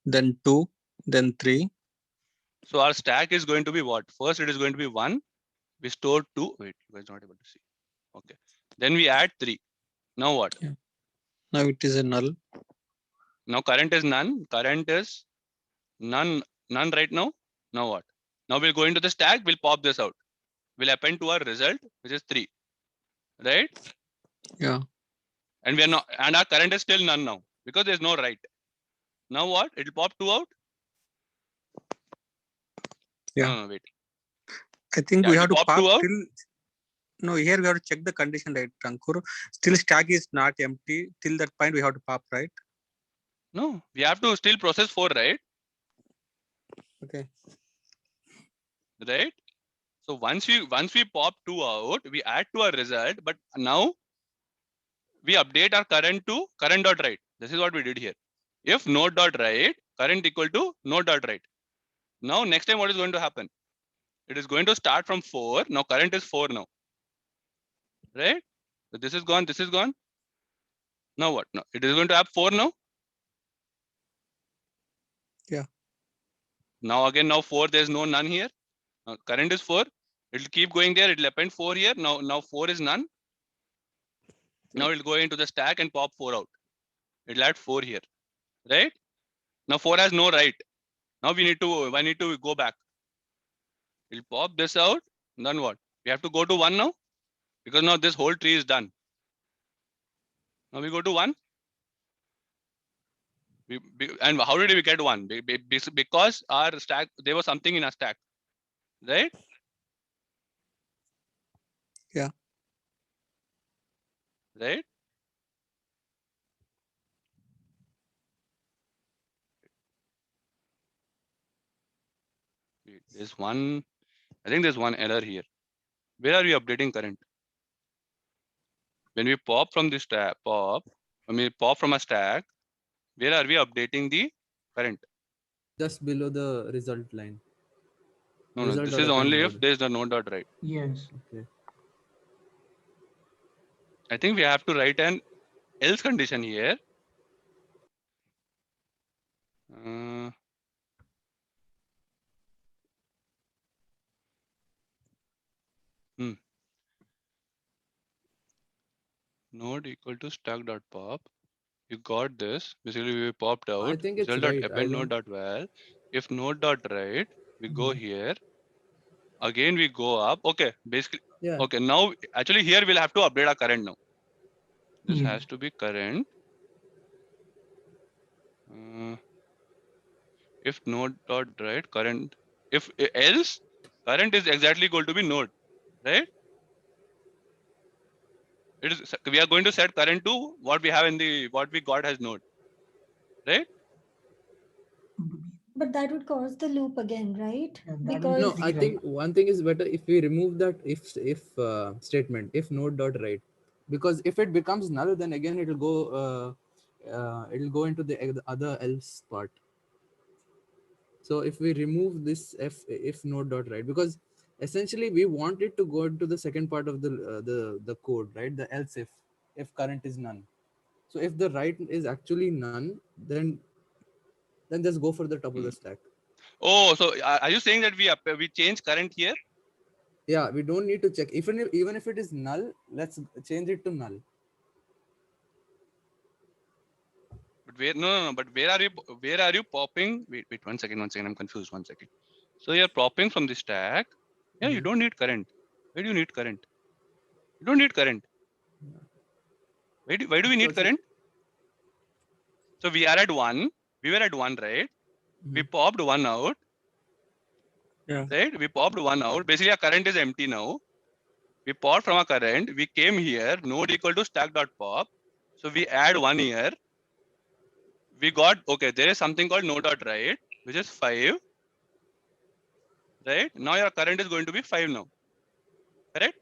then 2, Then 3.
So our stack is going to be what? First, it is going to be 1. We store 2. Wait, you guys not able to see. Okay. Then we add 3. Now what?
Now it is a null.
Now current is none. Current is none right now. Now what? Now we'll go into the stack. We'll pop this out. We'll append to our result, which is 3. Right?
Yeah.
And we are not, and our current is still none now because there's no right. Now what? It'll pop 2 out.
Yeah.
No, wait.
I think
Yeah,
we
it
have to
will pop
pop
2 out.
till. No, here we have to check the condition, right, Ankur? Still stack is not empty. Till that point we have to pop, right?
No, we have to still process 4, right?
Okay.
Right? So once we pop 2 out, we add to our result, but now we update our current to current dot write. This is what we did here. If node dot write, current equal to node dot write. Now next time what is going to happen? It is going to start from 4. Now current is 4 now. Right? So this is gone, this is gone. Now what? No, it is going to have 4 now.
Yeah.
Now again, now 4, there's no none here. Current is 4. It will keep going there. It will append 4 here. Now 4 is none. Now it will go into the stack and pop 4 out. It will add 4 here. Right? Now 4 has no right. Now I need to go back. We'll pop this out. Then what? We have to go to 1 now. Because now this whole tree is done. Now we go to 1. And how did we get 1? Because our stack, there was something in our stack. Right?
Yeah.
Right? There's one, I think there's one error here. Where are we updating current? When we pop from this stack, pop from a stack, where are we updating the current?
Just below the result line.
No,
Result
this
or
is
append
only
node.
if there's the node dot write.
Yes.
Okay.
I think we have to write an else condition here. Node equal to stack dot pop. You got this. Basically, we popped out.
I think it's
Result dot
right.
append node dot val. If node dot write, we go here. Again, we go up. Okay, basically.
Yeah.
Okay, now actually here we'll have to update our current now. This
Yes.
has to be current. If node dot write current, if else current is exactly equal to be node, right? It is, we are going to set current to what we have in the what we got as node, right?
But that would cause the loop again, right?
Yeah, that
Because
No,
would be
I
right.
think one thing is better if we remove that if statement, if node dot write, because if it becomes null, then again it'll go into the other else part. So if we remove this if node dot write, because essentially we want it to go into the second part of the code, right? The else if current is none. So if the write is actually none, then just go for the top of the stack.
Oh, so are you saying that we change current here?
Yeah, we don't need to check. Even if it is null, let's change it to null.
But but where are you popping? Wait, one second, I'm confused. 1 second. So you're popping from the stack. Yeah, you don't need current. Why do you need current? You don't need current. Why do we need current? So we are at 1. We were at 1, right? We popped 1 out.
Yeah.
Right? We popped 1 out. Basically, our current is empty now. We popped from our current. We came here. Node equal to stack dot pop. So we add 1 here. We got, okay, there is something called node dot write, which is 5. Right? Now your current is going to be 5 now. Correct?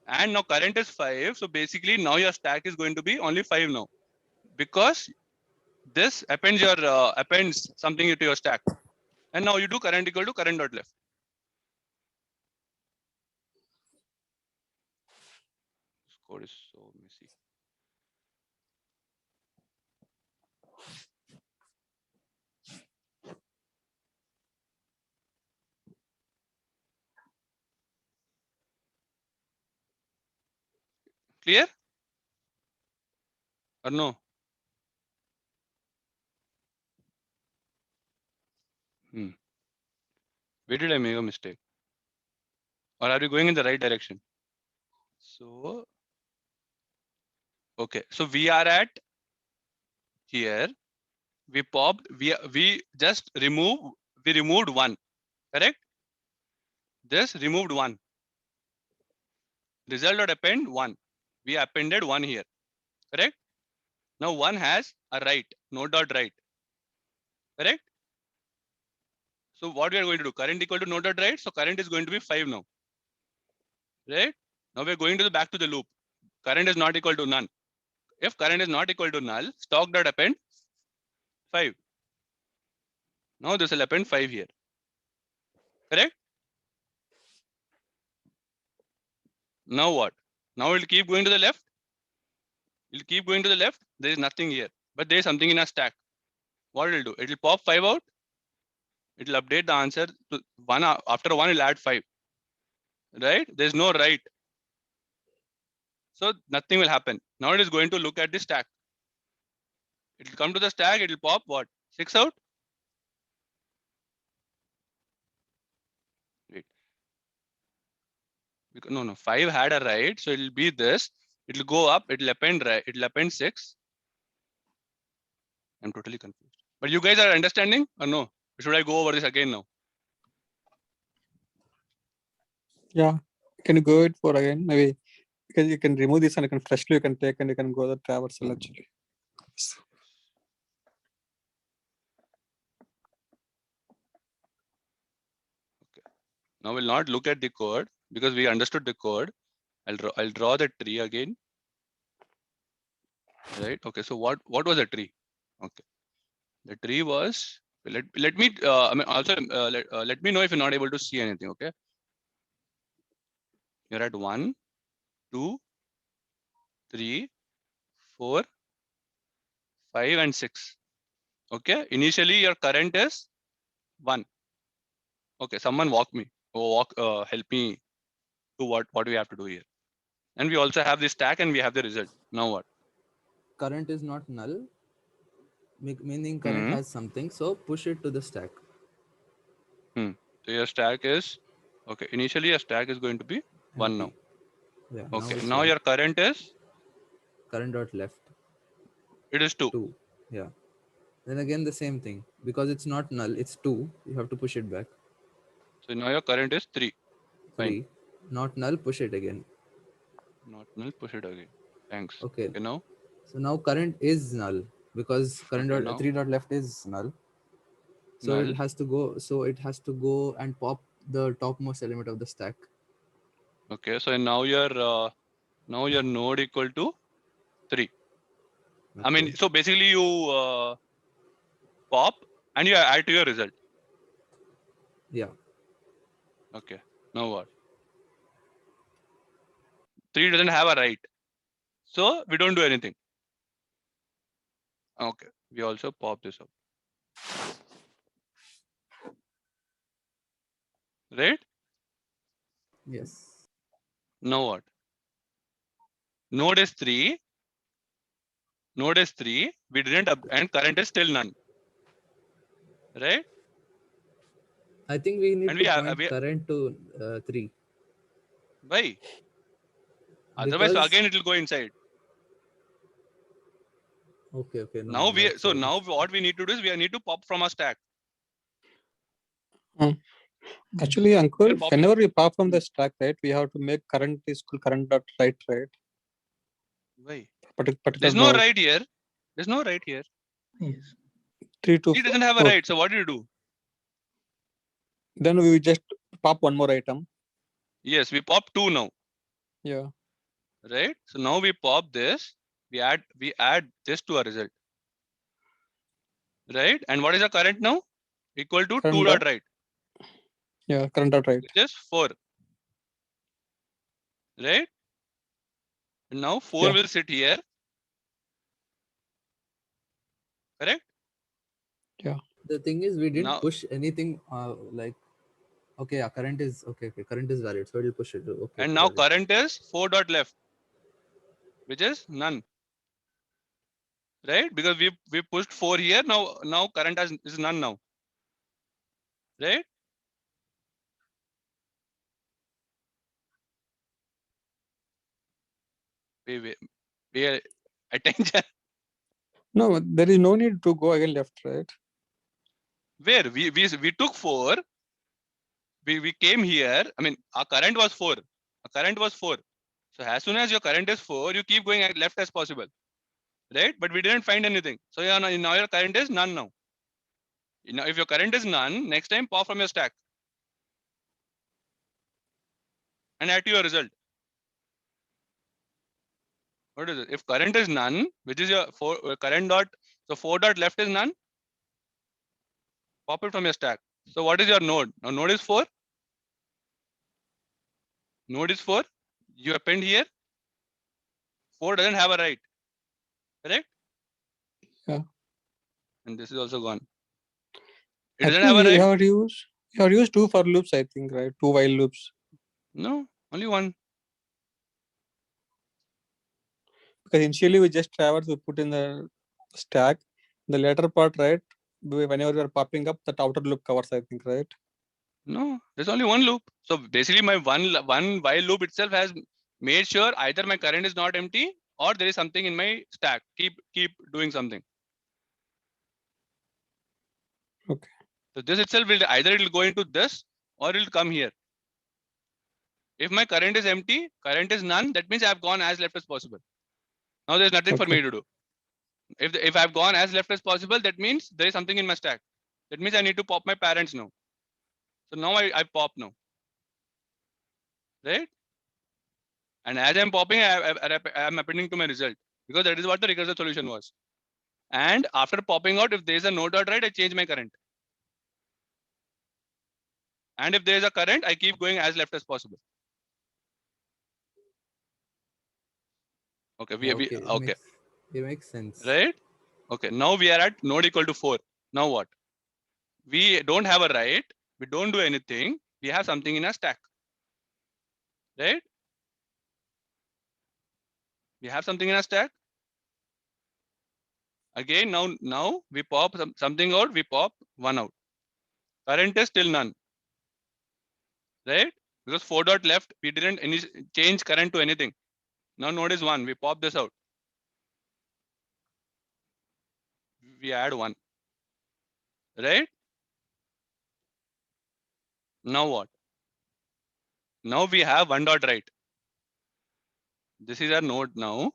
And now current is 5. So basically now your stack is going to be only 5 now. Because this appends something into your stack. And now you do current equal to current dot left. This code is so messy. Clear? Or no? Where did I make a mistake? Or are we going in the right direction? So, okay. So we are at here. We popped, we just removed one, correct? Just removed one. Result dot append one. We appended one here, correct? Now one has a right, node dot right, correct? So what we are going to do? Current equal to node dot right. So current is going to be 5 now, right? Now we're going to the back to the loop. Current is not equal to none. If current is not equal to null, stock dot append 5. Now this will append 5 here, correct? Now what? Now it will keep going to the left. It will keep going to the left. There is nothing here, but there is something in a stack. What it will do? It will pop 5 out. It will update the answer to 1. After 1, it will add 5. Right? There is no right. So nothing will happen. Now it is going to look at the stack. It will come to the stack. It will pop what? 6 out. Wait. No. 5 had a right. So it will be this. It will go up. It will append right. It will append 6. I'm totally confused. But you guys are understanding or no? Should I go over this again now?
Yeah. Can you go it for again? Maybe because you can remove this and you can freshly you can take and you can go the traversal actually.
Okay. Now we'll not look at the code because we understood the code. I'll draw the tree again. Right. Okay. So what was the tree? Okay. The tree was let me I mean also let me know if you're not able to see anything. Okay. You're at 1, 2, 3, 4, 5, and 6. Okay. Initially your current is 1. Okay. Someone help me to what we have to do here. And we also have the stack and we have the result. Now what?
Current is not null, meaning current has something. So push it to the stack.
So your stack is okay. Initially your stack is going to be 1 now.
Yeah.
Okay. Now your current is
current dot left.
It is 2.
2. Yeah. Then again the same thing because it's not null. It's 2. You have to push it back.
So now your current is 3.
3. Not null. Push it again.
Not null. Push it again. Thanks.
Okay.
Now.
So now current is null because current dot 3 dot left is null. So it has to go. So it has to go and pop the topmost element of the stack.
Okay. So now your node equal to 3. Okay. I mean, so basically you pop and you add to your result.
Yeah.
Okay. Now what? 3 doesn't have a right. So we don't do anything. Okay. We also pop this up. Right?
Yes.
Now what? Node is 3. Node is 3. We didn't and current is still none. Right?
I think we need to point current to 3.
Why? Otherwise, again it will go inside.
Okay.
No, now what we need to do is we need to pop from a stack.
Actually, Ankur, whenever we pop from the stack, right, we have to make current is equal current dot right.
Why?
There's
no right here. There's no right here.
Yes.
3 to 4.
It doesn't have a right. So what do you do?
Then we just pop one more item.
Yes, we pop 2 now.
Yeah.
Right. So now we pop this. We add this to our result. Right. And what is the current now? Equal to current 2 dot right.
Yeah, current dot right.
Which is 4. Right. And now 4 will sit here. Correct?
Yeah.
The thing is we didn't push anything like okay, yeah, current is okay, current is valid. So we'll push it. Okay.
And now
valid.
current is 4 dot left. which is none. Right? Because we pushed 4 here. Now current is none now. Right? Pay attention.
No, there is no need to go again left, right?
Where we took 4. We came here. I mean, our current was 4. Our current was 4. So as soon as your current is 4, you keep going as left as possible. Right? But we didn't find anything. So now your current is none now. Now, if your current is none, next time pop from your stack and add to your result. What is it? If current is none, which is your current dot, so 4 dot left is none, pop it from your stack. So what is your node? Now node is 4. Node is 4. You append here. 4 doesn't have a right. Correct?
Yeah.
And this is also gone. It
I
doesn't
think
have a
we
right.
have used 2 for loops, I think, right? 2 while loops.
No, only one.
Because initially we just traverse, we put in the stack. The later part, right? Whenever we are popping up, that outer loop covers, I think, right?
No, there's only one loop. So basically my one while loop itself has made sure either my current is not empty or there is something in my stack. Keep doing something.
Okay.
So this itself will either it will go into this or it will come here. If my current is empty, current is none, that means I have gone as left as possible. Now there's nothing for
Okay.
me to do. If I've gone as left as possible, that means there is something in my stack. That means I need to pop my parents now. So now I pop now. Right? And as I'm popping, I'm appending to my result because that is what the recursive solution was. And after popping out, if there is a no dot right, I change my current. And if there is a current, I keep going as left as possible. Okay, okay.
It makes sense.
Right? Okay, now we are at node equal to 4. Now what? We don't have a right. We don't do anything. We have something in a stack. Right? We have something in a stack. Again, now we pop something out. We pop 1 out. Current is still none. Right? Because 4 dot left, we didn't change current to anything. Now node is 1. We pop this out. We add 1. Right? Now what? Now we have 1 dot right. This is our node now.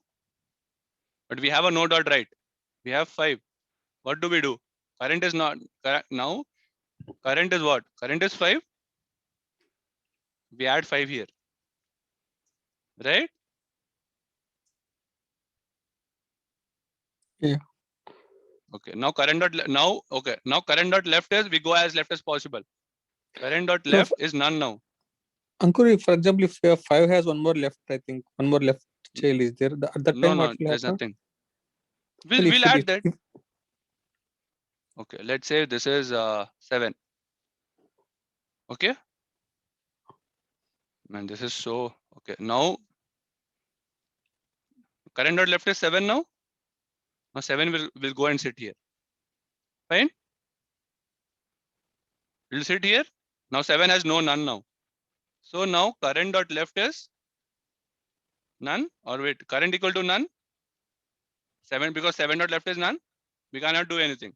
But we have a node dot right. We have 5. What do we do? Current is not now. Current is what? Current is 5. We add 5 here. Right?
Yeah.
Okay. Now current dot now current dot left is we go as left as possible. Current dot left is none now.
Ankur, for example, if 5 has one more left, I think one more left child is there. At that time, what will
there's
happen?
nothing. We'll add that. Okay, let's say this is 7. Okay. Man, this is so okay. Now current dot left is 7 now. Now 7 will go and sit here. Fine. It will sit here. Now 7 has no none now. So now current dot left is none, or wait, current equal to none. 7 because 7 dot left is none. We cannot do anything.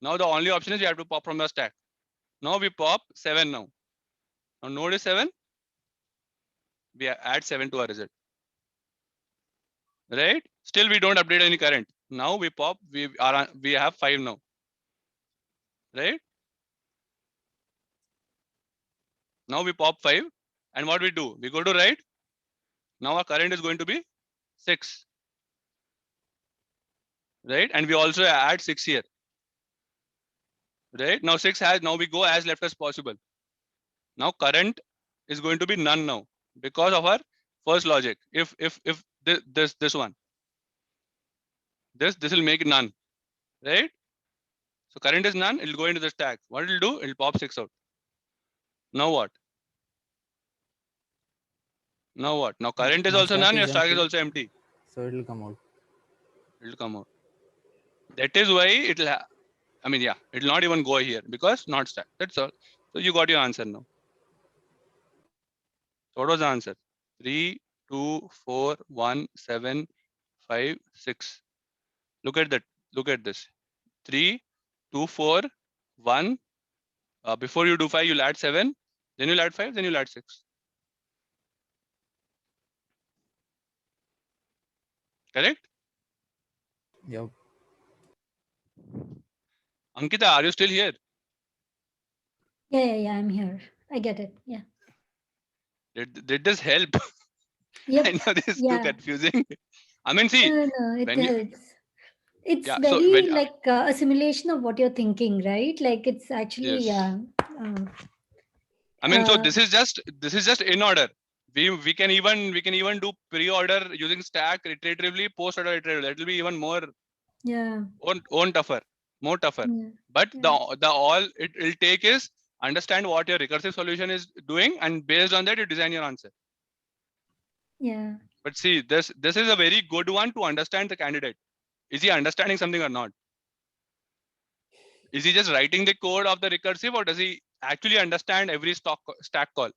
Now the only option is you have to pop from the stack. Now we pop 7 now. Now node is 7. We add 7 to our result. Right? Still we don't update any current. Now we pop, we have 5 now. Right? Now we pop 5. And what we do? We go to right. Now our current is going to be 6. Right? And we also add 6 here. Right? Now 6 has, now we go as left as possible. Now current is going to be none now because of our first logic. If this one, this will make it none. Right? So current is none, it will go into the stack. What it will do? It will pop 6 out. Now what? Now what? Now current is also none, your stack is also empty.
So it will come out.
It will come out. That is why it will. I mean, yeah, it will not even go here because not stack. That's all. So you got your answer now. So what was the answer? 3, 2, 4, 1, 7, 5, 6. Look at that. Look at this. 3, 2, 4, 1. Before you do 5, you'll add 7. Then you'll add 5. Then you'll add 6. Correct?
Yep.
Ankita, are you still here?
Yeah, I'm here. I get it. Yeah.
Did this help?
Yep.
I know this is too
Yeah.
confusing. I mean, see,
No, it
when you,
helps. It's
yeah, so
very
when
like a simulation of what you're thinking, right? Like it's actually,
yes.
yeah.
I mean, so this is just in order. We can even do pre-order using stack iteratively, post-order iteratively. That will be even more tougher, more tougher.
Yeah.
But
Yeah.
the all it will take is understand what your recursive solution is doing, and based on that you design your answer.
Yeah.
But see, this is a very good one to understand the candidate. Is he understanding something or not? Is he just writing the code of the recursive, or does he actually understand every stack call?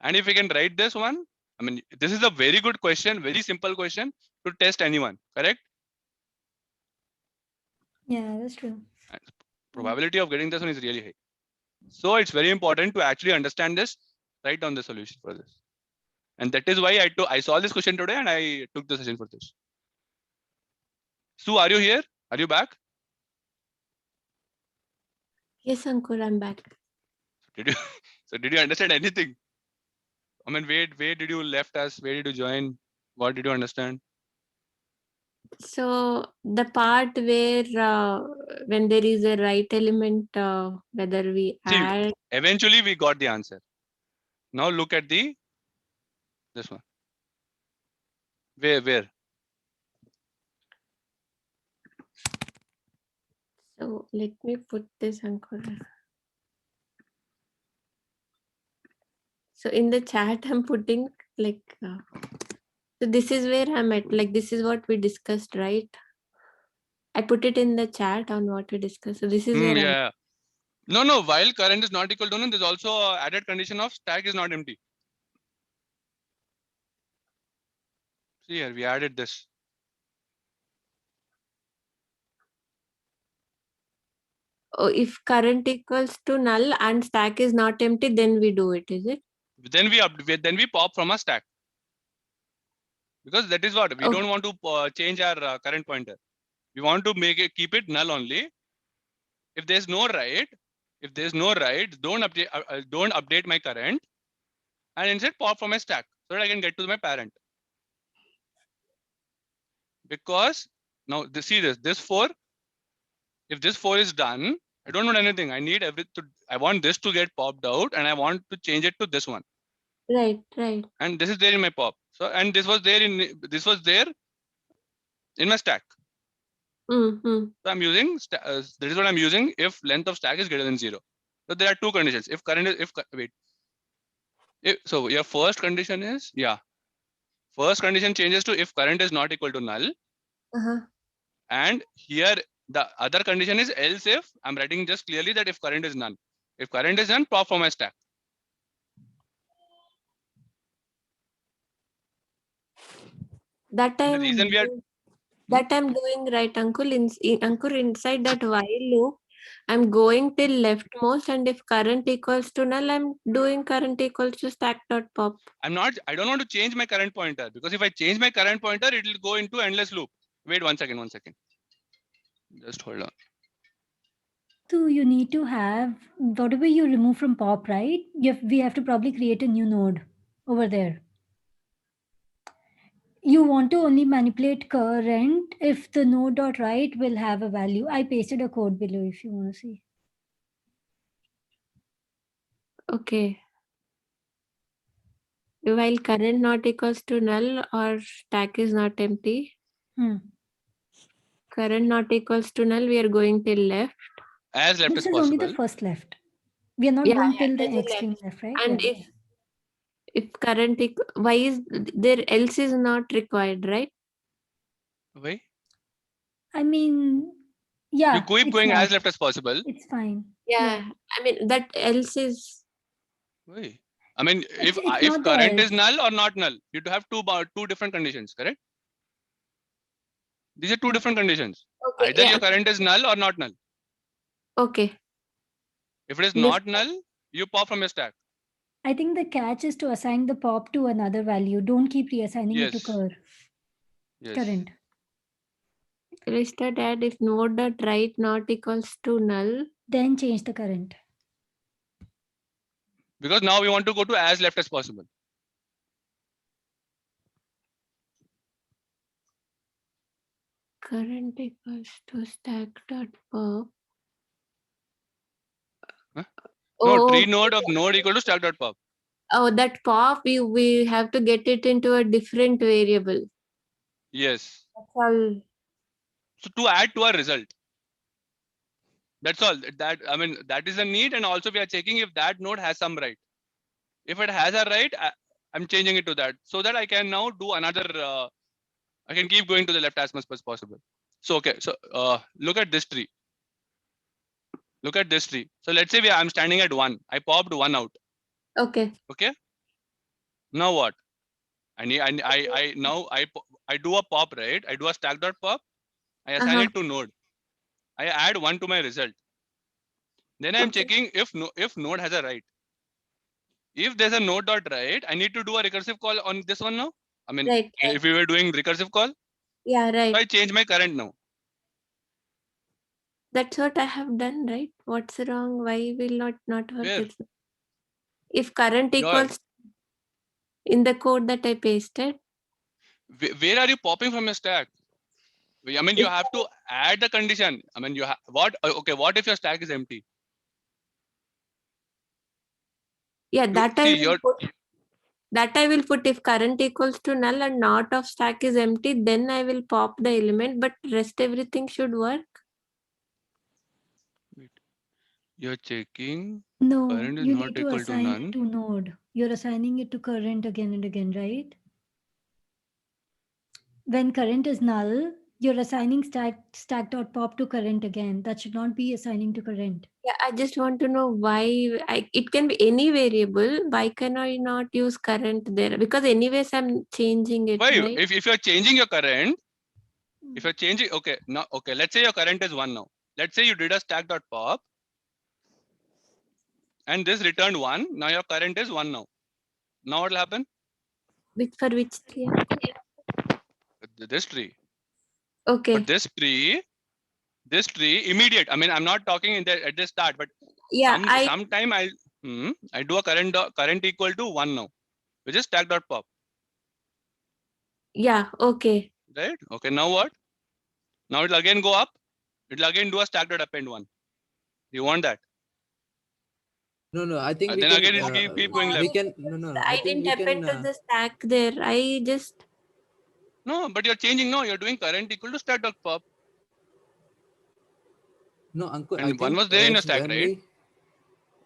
And if we can write this one, I mean, this is a very good question, very simple question to test anyone, correct?
Yeah, that's true.
And probability of getting this one is really high. So it's very important to actually understand this, write down the solution for this. And that is why I saw this question today and I took the session for this. Sue, are you here? Are you back?
Yes, Ankur, I'm back.
Did you understand anything? I mean, where did you left us? Where did you join? What did you understand?
So the part where when there is a right element, whether we add.
Eventually we got the answer. Now look at this one. Where?
So let me put this, Ankur. So in the chat, I'm putting like, so this is where I'm at, like, this is what we discussed, right? I put it in the chat on what we discussed. So this is where
yeah. No, while current is not equal to none, there's also a added condition of stack is not empty. See here, we added this.
Oh, if current equals to null and stack is not empty, then we do it, is it?
Then we pop from a stack. Because that is what we don't want to change our current pointer. We want to keep it null only. If there's no write, don't update my current, and instead pop from a stack so that I can get to my parent. Because now this 4. If this 4 is done, I don't want anything. I want this to get popped out, and I want to change it to this one.
Right.
And this is there in my pop. So and this was there in my stack. So I'm using that is what I'm using if length of stack is greater than 0. So there are two conditions. If current is so your first condition is first condition changes to if current is not equal to null. And here the other condition is else if I'm writing just clearly that if current is none. If current is none, pop from my stack.
That time.
The reason we are
That I'm doing right, Ankur. Ankur, inside that while loop, I'm going till leftmost, and if current equals to null, I'm doing current equals to stack.pop.
I don't want to change my current pointer, because if I change my current pointer, it will go into endless loop. Wait 1 second. Just hold on.
So you need to have whatever you remove from pop, right? We have to probably create a new node over there. You want to only manipulate current if the node.write will have a value. I pasted a code below if you want to see.
Okay. While current not equals to null or stack is not empty. Current not equals to null, we are going till left.
As left
this
as
is
possible.
Only the first left. We are not going till the extreme left, right?
And if current why is there else is not required, right?
Why?
I mean, yeah.
You keep
it's
going as
not.
left as possible.
It's fine.
Yeah, I mean that else is
Why? I mean, if
It's
if
not the
current is
else.
null or not null, you have two different conditions, correct? These are two different conditions.
okay.
Either
Yeah,
your current is null or not null.
okay.
If it is
Left.
not null, you pop from your stack.
I think the catch is to assign the pop to another value. Don't keep reassigning it to
Yes. Yes.
current.
Restart add if node dot write not equals to null.
Then change the current.
Because now we want to go to as left as possible.
Current equals to stack dot pop.
Huh?
Oh,
No, tree node of node equal to stack dot pop.
oh, that pop we have to get it into a different variable.
Yes.
That's all.
So to add to our result. That's all. That I mean that is a need, and also we are checking if that node has some right. If it has a right, I'm changing it to that so that I can now do another. I can keep going to the left as much as possible. So okay. So look at this tree. Look at this tree. So let's say I'm standing at 1. I popped 1 out.
Okay.
Okay. Now what? I now I do a pop, right? I do a stack dot pop. I assign it to node. I add 1 to my result. Then I'm checking if node has a right. If there's a node dot write, I need to do a recursive call on this one now. I mean,
Right.
if we were doing recursive call,
Yeah, right.
so I change my current now.
That's what I have done, right? What's wrong? Why will not work?
Where?
If current
Your-
equals in the code that I pasted.
Where are you popping from your stack? I mean, you have to add the condition. I mean, you have what? Okay, what if your stack is empty?
Yeah, that I
see,
will put. That I will put if current equals to null and not of stack is empty, then I will pop the element, but rest everything should work.
Wait. You're checking
No,
current is
you
not
need to
equal to
assign
none.
it to node. You're assigning it to current again and again, right? When current is null, you're assigning stack.pop to current again. That should not be assigning to current.
Yeah, I just want to know why it can be any variable. Why can I not use current there? Because anyways I'm changing it.
Why?
Right?
If you're changing your current, if you're changing, okay, now okay, let's say your current is 1 now. Let's say you did a stack dot pop and this returned 1. Now your current is 1 now. Now what will happen?
For which tree?
This tree.
Okay.
But this tree immediate. I mean, I'm not talking in the at the start, but
Yeah,
sometime I do a current equal to 1 now, which is stack dot pop.
Yeah, okay.
Right? Okay, now what? Now it'll again go up. It'll again do a stack dot append 1. You want that?
No, I think we
then
can,
again it's keep going left.
we can, no,
I
think
didn't
we
append
can,
to the stack there. I just
No, but you're changing now. You're doing current equal to stack dot pop.
no, Ankur,
And
I
one
think
was there in your
if
stack, right?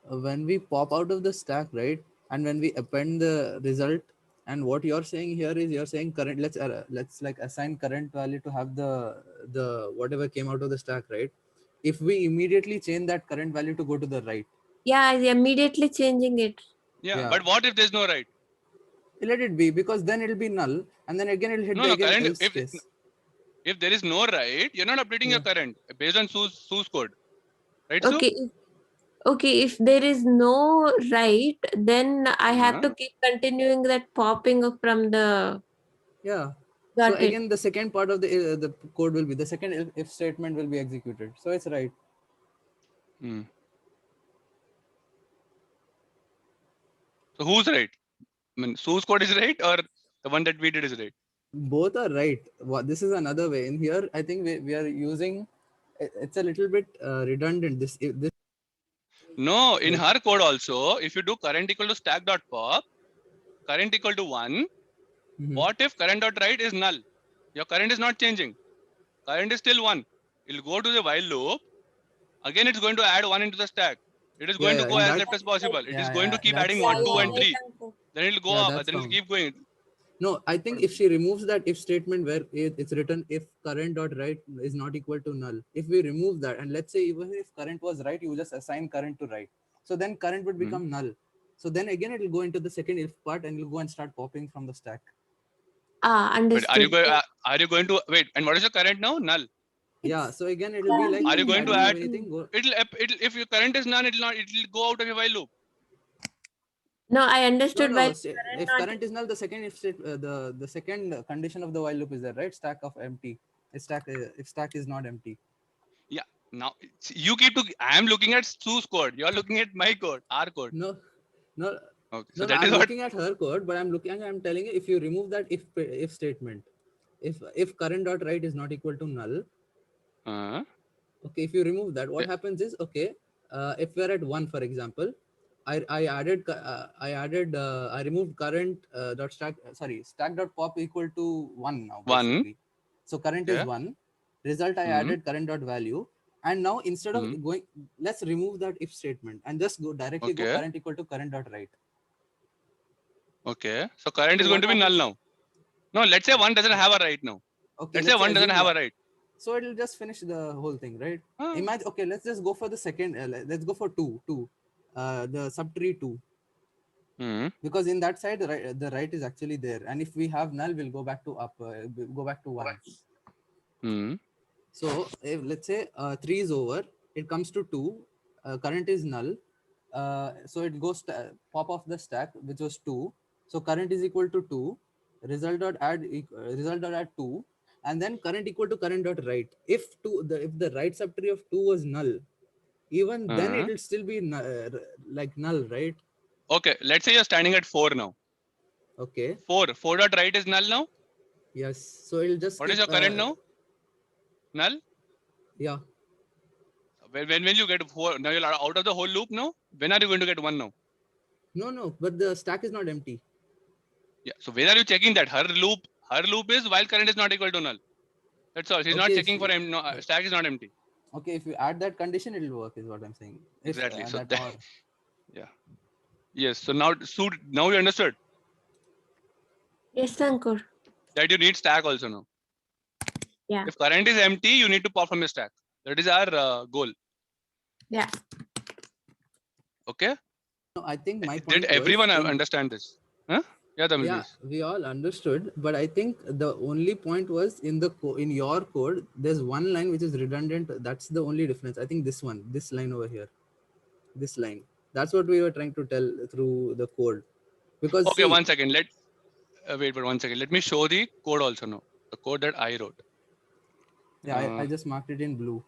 when we pop out of the stack, right, and when we append the result, and what you're saying here is you're saying current. Let's like assign current value to have the whatever came out of the stack, right? If we immediately change that current value to go to the right,
I immediately changing it.
Yeah, but what if there's no right?
Let it be, because then it'll be null, and then again it'll hit the again else case.
If there is no right, you're not updating your current based on source code, right?
Okay. Okay, if there is no right, then I have to keep continuing that popping from the.
Yeah.
Got
so
it.
again, the second part of the code will be the second if statement will be executed. So it's right.
So who's right? I mean, source code is right or the one that we did is right?
Both are right. This is another way. In here, I think we are using. It's a little bit redundant. This.
No, in her code also, if you do current equal to stack dot pop, current equal to 1. What if current dot write is null? Your current is not changing. Current is still 1. It'll go to the while loop. Again, it's going to add 1 into the stack. It is going to go as left as possible. It is going to keep adding 1, 2, and 3. Then it'll go up. Then it'll keep going.
No, I think if she removes that if statement where it's written if current dot right is not equal to null, if we remove that, and let's say even if current was right, you just assign current to right. So then current would become null. So then again, it will go into the second if part and you'll go and start popping from the stack.
Understood.
But are you going to wait? And what is your current now? Null.
Yeah. So again, it will be like.
Are you going to add?
Anything?
It'll if your current is none, it'll go out of your while loop.
No, I understood.
No,
While
if current is null, the second if state, the second condition of the while loop is there, right? Stack of empty. If stack is not empty.
Yeah. Now you keep to. I am looking at Sue's code. You are looking at my code, our code.
No.
Okay.
So
that
I'm
is what.
looking at her code, but I'm telling you, if you remove that if statement, if current dot right is not equal to null. Okay, if you remove that, what happens is, okay, if we're at 1, for example, I removed current dot stack dot pop equal to 1 now basically. So current is 1. Result I added current dot value, and now instead of going, let's remove that if statement and just go directly go current equal to current dot right.
Okay, so current is going to be null now. No, let's say 1 doesn't have a right now. Okay, let's say 1 doesn't have a right.
So it will just finish the whole thing, right? Imagine, okay, let's just go for the second. Let's go for 2. The subtree 2. Because in that side, the right is actually there. And if we have null, we'll go back to up. Go back to 1. So if let's say 3 is over, it comes to 2. Current is null. So it goes pop off the stack, which was 2. So current is equal to 2. Result dot add 2. And then current equal to current dot right. If the right subtree of 2 was null, even then it will still be like null, right?
Okay, let's say you're standing at 4 now.
Okay.
4 dot right is null now.
Yes. So it'll just.
What is your current now? Null.
Yeah.
When will you get 4? Now you're out of the whole loop now. When are you going to get 1 now?
No, but the stack is not empty.
Yeah. So where are you checking that? Her loop is while current is not equal to null. That's all. She's not checking for stack is not empty.
Okay, if you add that condition, it will work, is what I'm saying.
Exactly. So yeah. Yes. So now you understood.
Yes, Ankur.
That you need stack also now.
Yeah.
If current is empty, you need to pop from your stack. That is our goal.
Yeah.
Okay.
No, I think my point.
Did everyone understand this? Huh?
Yeah, we all understood, but I think the only point was in your code, there's one line which is redundant. That's the only difference. I think this line over here, this line. That's what we were trying to tell through the code. Because
okay, 1 second. Wait, but 1 second. Let me show the code also now. The code that I wrote.
Yeah, I just marked it in blue.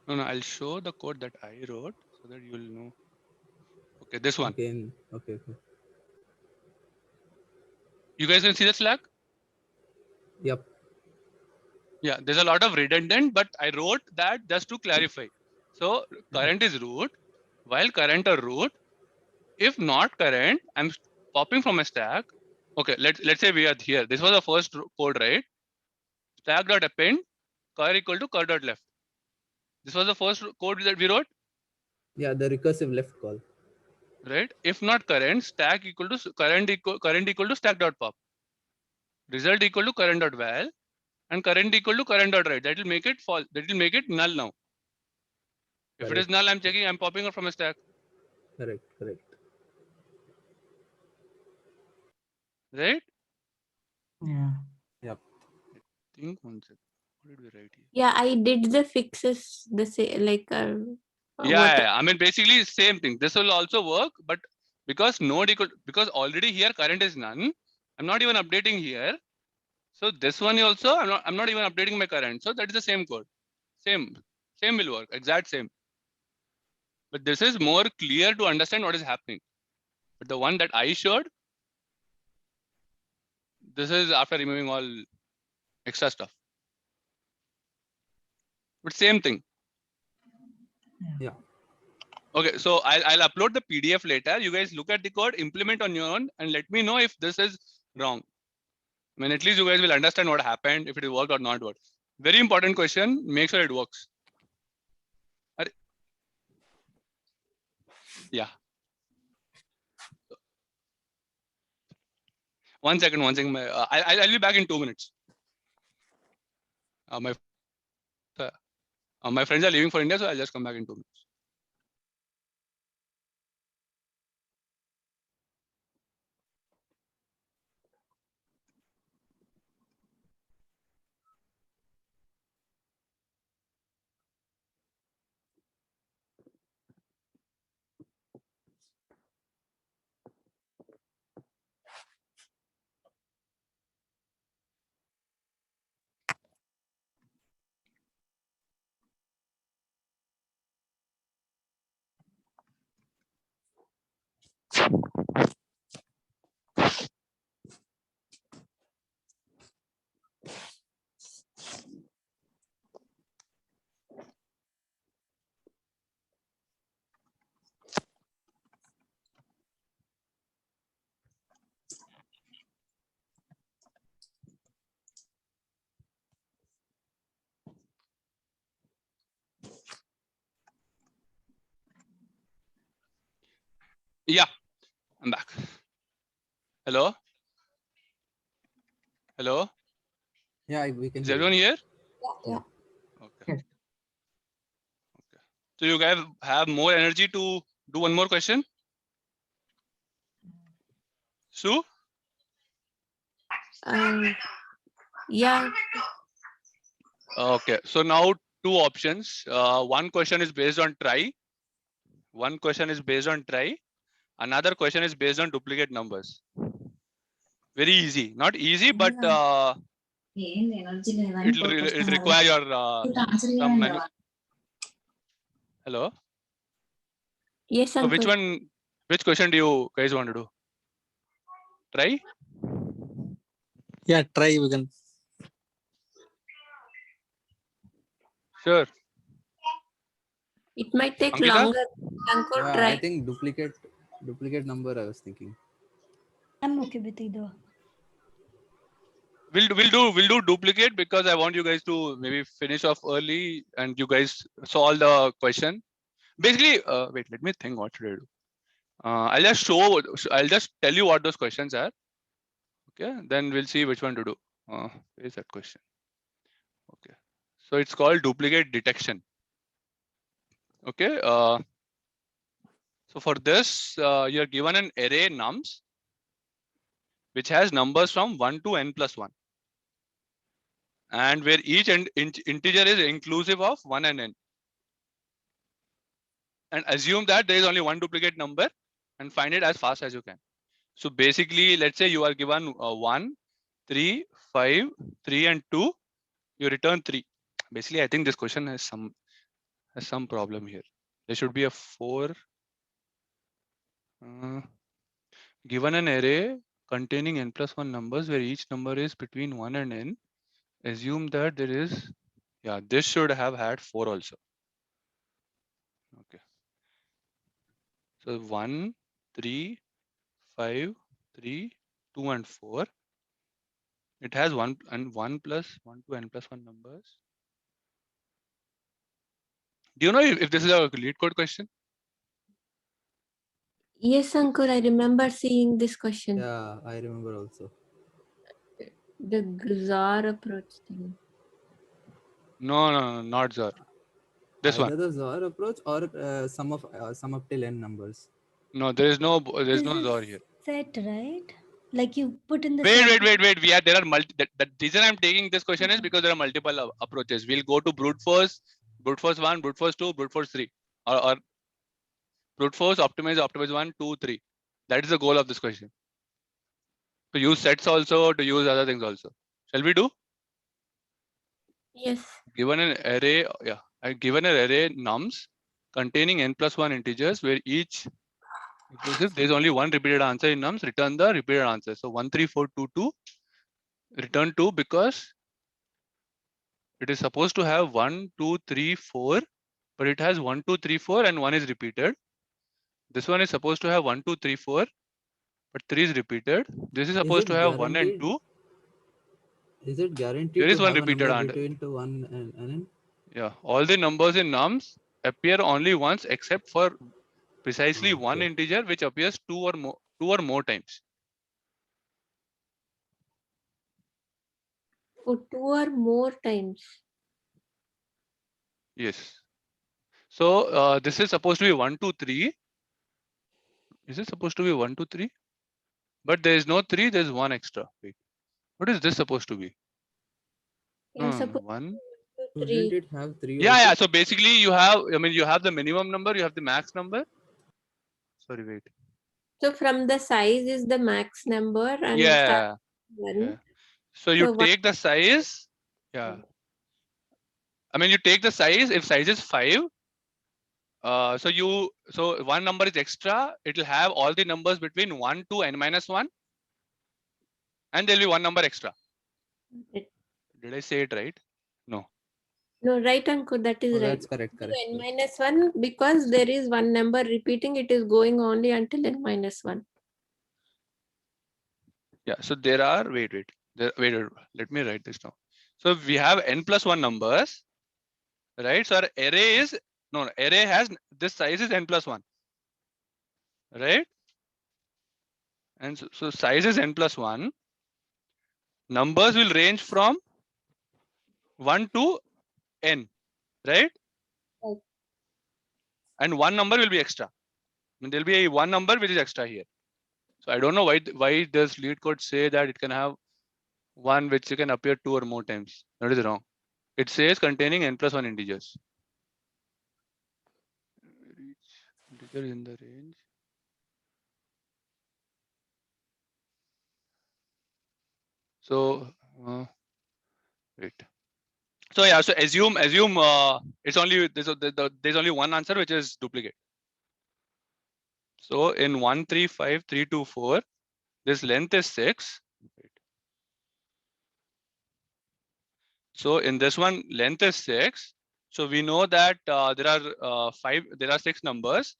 No, I'll show the code that I wrote so that you will know. Okay, this one.
Okay.
You guys can see the Slack?
Yep.
Yeah, there's a lot of redundant, but I wrote that just to clarify. So current is root, while current or root. If not current, I'm popping from a stack. Okay, let's say we are here. This was the first code, right? Stack dot append cur equal to cur dot left. This was the first code that we wrote.
Yeah, the recursive left call.
Right. If not current, stack equal to current equal to stack dot pop. Result equal to current dot val, and current equal to current dot right. That will make it false. That will make it null now. If it is null, I'm checking. I'm popping up from a stack.
Correct.
Right.
Yeah.
Yep.
I think 1 second. What did we write here?
Yeah, I did the fixes the same like.
Yeah. I mean, basically same thing. This will also work, but because because already here current is none. I'm not even updating here. So this one also, I'm not even updating my current. So that is the same code. Same will work. Exact same. But this is more clear to understand what is happening. But the one that I showed, this is after removing all extra stuff. But same thing.
Yeah.
Okay, so I'll upload the PDF later. You guys look at the code, implement on your own, and let me know if this is wrong. I mean, at least you guys will understand what happened, if it worked or not worked. Very important question. Make sure it works. Yeah. One second. I'll be back in 2 minutes. My friends are leaving for India, so I'll just come back in 2 minutes. Yeah, I'm back. Hello? Hello?
Yeah, we can
Is
hear you.
everyone here?
Yeah.
Okay.
Yes.
So you guys have more energy to do one more question? Sue?
Yeah.
Okay. So now 2 options. One question is based on try. One question is based on try. Another question is based on duplicate numbers. Very easy. Not easy, but it'll require your some manu. Hello.
Yes,
So
uncle.
which question do you guys want to do? Try?
Yeah, try we can.
Sure.
It might take
Ankita?
longer. Uncle,
Yeah,
try.
I think duplicate number I was thinking.
I'm okay with either.
We'll do duplicate because I want you guys to maybe finish off early and you guys solve the question. Basically, wait, let me think what should I do. I'll just tell you what those questions are. Okay, then we'll see which one to do. Where is that question? Okay, so it's called duplicate detection. Okay, so for this, you're given an array nums which has numbers from 1 to n plus 1. And where each integer is inclusive of 1 and n. And assume that there is only one duplicate number and find it as fast as you can. So basically, let's say you are given 1, 3, 5, 3 and 2, you return 3. Basically, I think this question has some problem here. There should be a 4. Given an array containing n plus 1 numbers where each number is between 1 and n, assume that there is, yeah, this should have had 4 also. Okay. So 1, 3, 5, 3, 2 and 4. It has 1 and 1 plus 1 to n plus 1 numbers. Do you know if this is a lead code question?
Yes, uncle. I remember seeing this question.
Yeah, I remember also.
The Gazar approach thing.
No, not Zar. This
Either
one.
the Zor approach or sum up till n numbers.
No, there is no
This
Zor
is
here.
set, right? Like you put in the
Wait.
set.
There are the reason I'm taking this question is because there are multiple approaches. We'll go to brute force 1, brute force 2, brute force 3, or brute force optimize 1, 2, 3. That is the goal of this question. To use sets also, to use other things also. Shall we do?
Yes.
Given an array, given an array nums containing n plus 1 integers where each inclusive, there is only one repeated answer in nums, return the repeated answer. So 1, 3, 4, 2, 2, return 2 because it is supposed to have 1, 2, 3, 4, but it has 1, 2, 3, 4 and 1 is repeated. This one is supposed to have 1, 2, 3, 4, but 3 is repeated. This is supposed to have 1 and 2.
Is it guaranteed
There
to
is one
have a
repeated
number
answer.
between to 1 and n?
Yeah, all the numbers in nums appear only once except for precisely one
Okay.
integer which appears two or more times.
Oh, 2 or more times.
Yes. So this is supposed to be 1, 2, 3. Is it supposed to be 1, 2, 3? But there is no 3. There is 1 extra. Wait. What is this supposed to be?
Yeah,
No,
suppose
1.
2,
Shouldn't
3.
it have 3
Yeah,
also?
yeah. So basically, you have. I mean, you have the minimum number. You have the max number. Sorry, wait.
So from the size is the max number and
Yeah.
start 1.
Yeah. So you
So one-
take the size. Yeah. I mean, you take the size. If size is 5, so one number is extra. It will have all the numbers between 1 to n minus 1, and there will be one number extra. Did I say it right? No.
No, right, Ankur, that is
Oh,
right.
that's correct. Correct.
N minus 1, because there is one number repeating, it is going only until n minus 1.
Yeah. So there are. Wait. Wait. Let me write this down. So we have n plus 1 numbers, right? So our array is array has this size is n plus 1, right? And so size is n plus 1. Numbers will range from 1 to n, right?
Right.
And one number will be extra. I mean, there'll be one number which is extra here. So I don't know why does lead code say that it can have one which can appear 2 or more times. That is wrong. It says containing n plus 1 integers. Integer in the range. So wait. So yeah, so assume it's only there's only one answer which is duplicate. So in 1, 3, 5, 3, 2, 4, this length is 6. So in this one, length is 6. So we know that there are 6 numbers.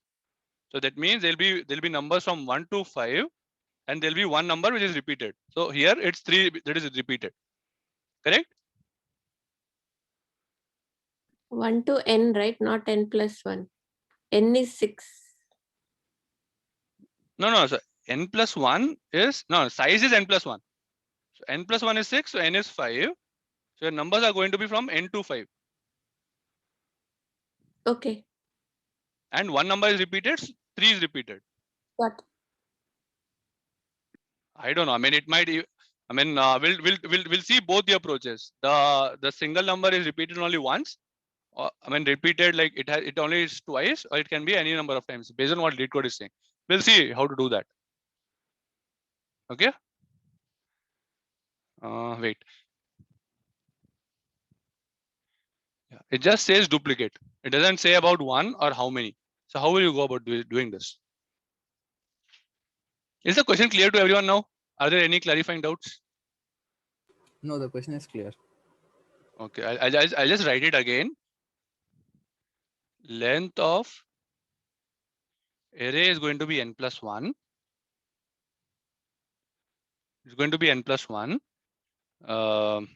So that means there'll be numbers from 1 to 5, and there'll be one number which is repeated. So here it's 3 that is repeated. Correct?
1 to n, right? Not n plus 1. N is 6.
No. So n plus 1 is size is n plus 1. So n plus 1 is 6. So n is 5. So your numbers are going to be from n to 5.
Okay.
And one number is repeated. 3 is repeated.
Got.
I don't know. I mean, it might. I mean, we'll see both the approaches. The single number is repeated only once. I mean, repeated like it only is twice, or it can be any number of times based on what lead code is saying. We'll see how to do that. Okay. Wait. Yeah, it just says duplicate. It doesn't say about one or how many. So how will you go about doing this? Is the question clear to everyone now? Are there any clarifying doubts?
No, the question is clear.
Okay, I'll just write it again. Length of array is going to be n plus 1. It's going to be n plus 1. Now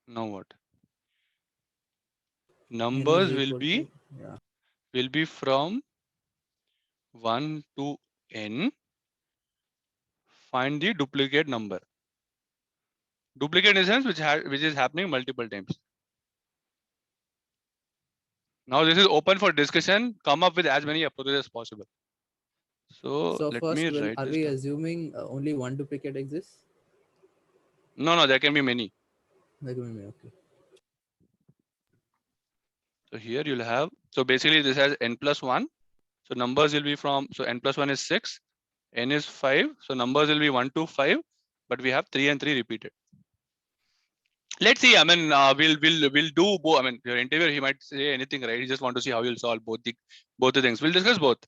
what? Numbers will be from 1 to n. Find the duplicate number. Duplicate in the sense which is happening multiple times. Now this is open for discussion. Come up with as many approaches as possible. So let
first,
me write
are
this
we
down.
assuming only one duplicate exists?
No, there can be many.
There can be many. Okay.
So here you'll have. So basically this has n plus 1. So numbers will be from. So n plus 1 is 6. N is 5. So numbers will be 1 to 5. But we have 3 and 3 repeated. Let's see. I mean, we'll do both. I mean, your interviewer, he might say anything, right? He just want to see how you'll solve both the things. We'll discuss both.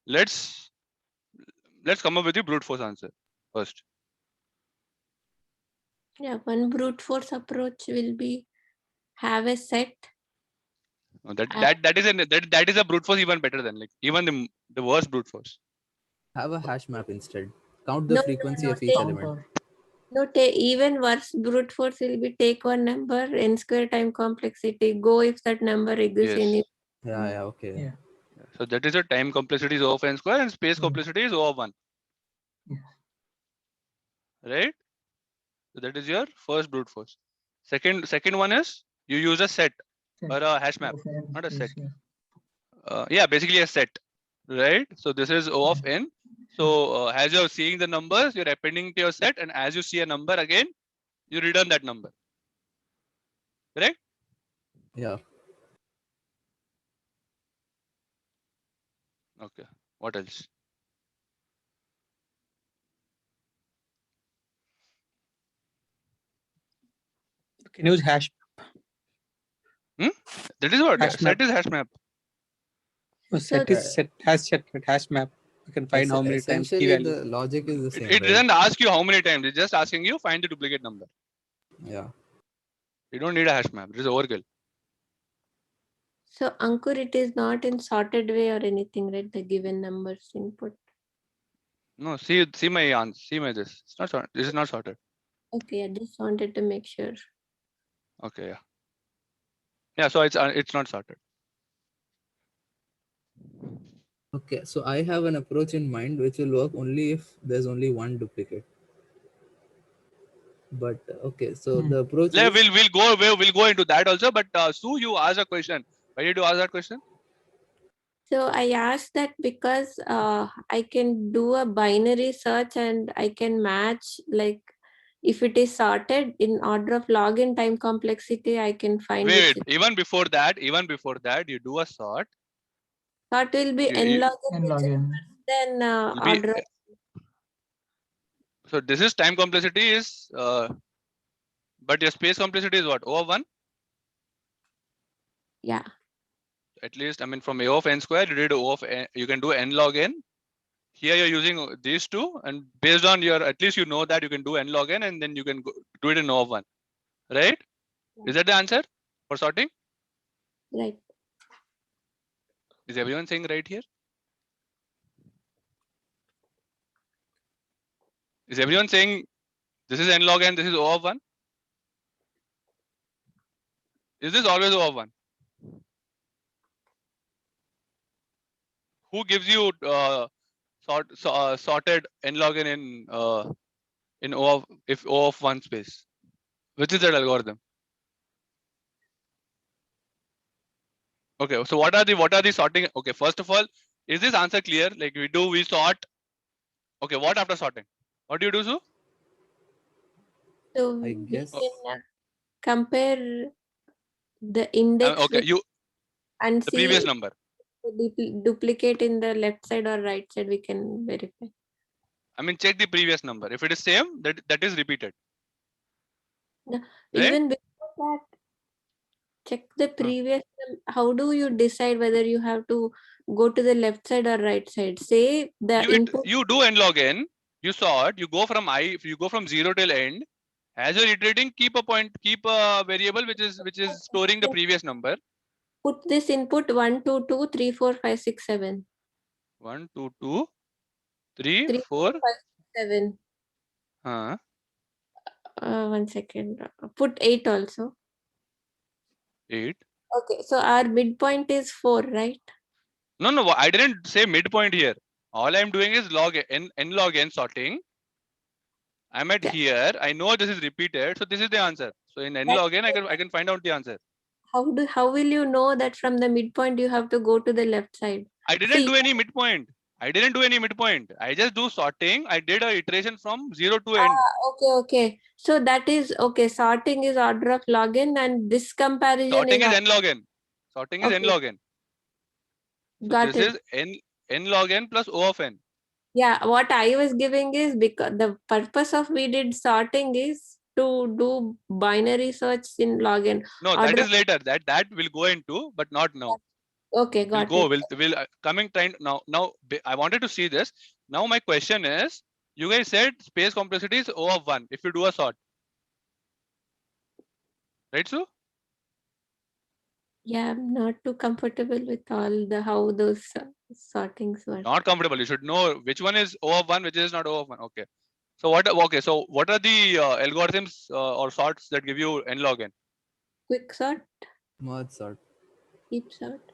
Let's come up with the brute force answer first.
Yeah, one brute force approach will be have a set.
That is a brute force even better than like even the worst brute force.
Have a hash map instead. Count the frequency of each element.
No, even worse brute force will be take one number, n square time complexity, go if that number exists in it.
Yeah, okay.
Yeah.
So that is a time complexity is O of n square and space complexity is O of 1.
Yes.
Right? So that is your first brute force. Second one is you use a set or a hash map, not a set. Yeah, basically a set, right? So this is O of n. So as you're seeing the numbers, you're appending to your set, and as you see a number again, you return that number. Correct?
Yeah.
Okay. What else?
Can use hash.
That is what
Hash
set
map.
is hash map.
Set is set hash map. You can find how many times key
Essentially,
value.
the logic is the same.
It
right?
doesn't ask you how many times. It's just asking you find the duplicate number.
Yeah.
You don't need a hash map. It is overkill.
So Ankur, it is not in sorted way or anything, right? The given numbers input.
No, see my answer. See my this. It's not sorted. This is not sorted.
Okay, I just wanted to make sure.
Okay, yeah. Yeah, so it's not sorted.
Okay, so I have an approach in mind which will work only if there's only one duplicate. But okay, so the approach
Yeah,
is
we'll go into that also. But Sue, you asked a question. Why did you ask that question?
So I asked that because I can do a binary search and I can match, like if it is sorted in order of log and time complexity, I can find
Wait,
it.
even before that, you do a sort.
Sort will be n log n, then
Will be,
order.
so this is time complexity is, but your space complexity is what? O of 1?
Yeah.
At least, I mean, from A of n square, you did O of n, you can do n log n. Here you're using these two, and based on your, at least you know that you can do n log n, and then you can do it in O of 1, right? Is that the answer for sorting?
Right.
Is everyone saying right here? Is everyone saying this is n log n, this is O of 1? Is this always O of 1? Who gives you sorted n log n in O of, if O of 1 space? Which is that algorithm? Okay, so what are the sorting? Okay, first of all, is this answer clear? Like we sort. Okay, what after sorting? What do you do, Sue?
So
I
we
guess
can compare the index
Okay,
with and
the
see
previous number.
duplicate in the left side or right side, we can verify.
I mean, check the previous number. If it is same, that is repeated.
No,
Right?
even before that, check the previous. How do you decide whether you have to go to the left side or right side? Say the input.
You do n log n. You sort. You go from if you go from 0 till end. As you're iterating, keep a variable which is storing the previous number.
Put this input 1, 2, 2, 3, 4, 5, 6, 7.
1, 2, 2, 3,
3,
4.
4, 5, 7. 1 second. Put 8 also.
8.
Okay, so our midpoint is 4, right?
No, I didn't say midpoint here. All I'm doing is n log n sorting. I'm at here. I know this is repeated, so this is the answer. So in n log n, I can find out the answer.
How will you know that from the midpoint you have to go to the left side?
I didn't do any midpoint. I just do sorting. I did a iteration from 0 to end.
Okay. So that is okay. Sorting is order of log n, and this comparison
Sorting is
is
n log n. Sorting is n log n. So
Got
this
it.
is n log n plus O of n.
Yeah, what I was giving is because the purpose of we did sorting is to do binary search in log n.
No, that is later. That will go into, but not now.
Okay, got it.
We'll coming time now. Now I wanted to see this. Now my question is, you guys said space complexity is O of 1 if you do a sort. Right, Sue?
Yeah, I'm not too comfortable with all the how those sortings work.
Not comfortable. You should know which one is O of 1, which is not O of 1. Okay. So what? Okay. So what are the algorithms or sorts that give you n log n?
Quick sort,
merge sort.
heap sort.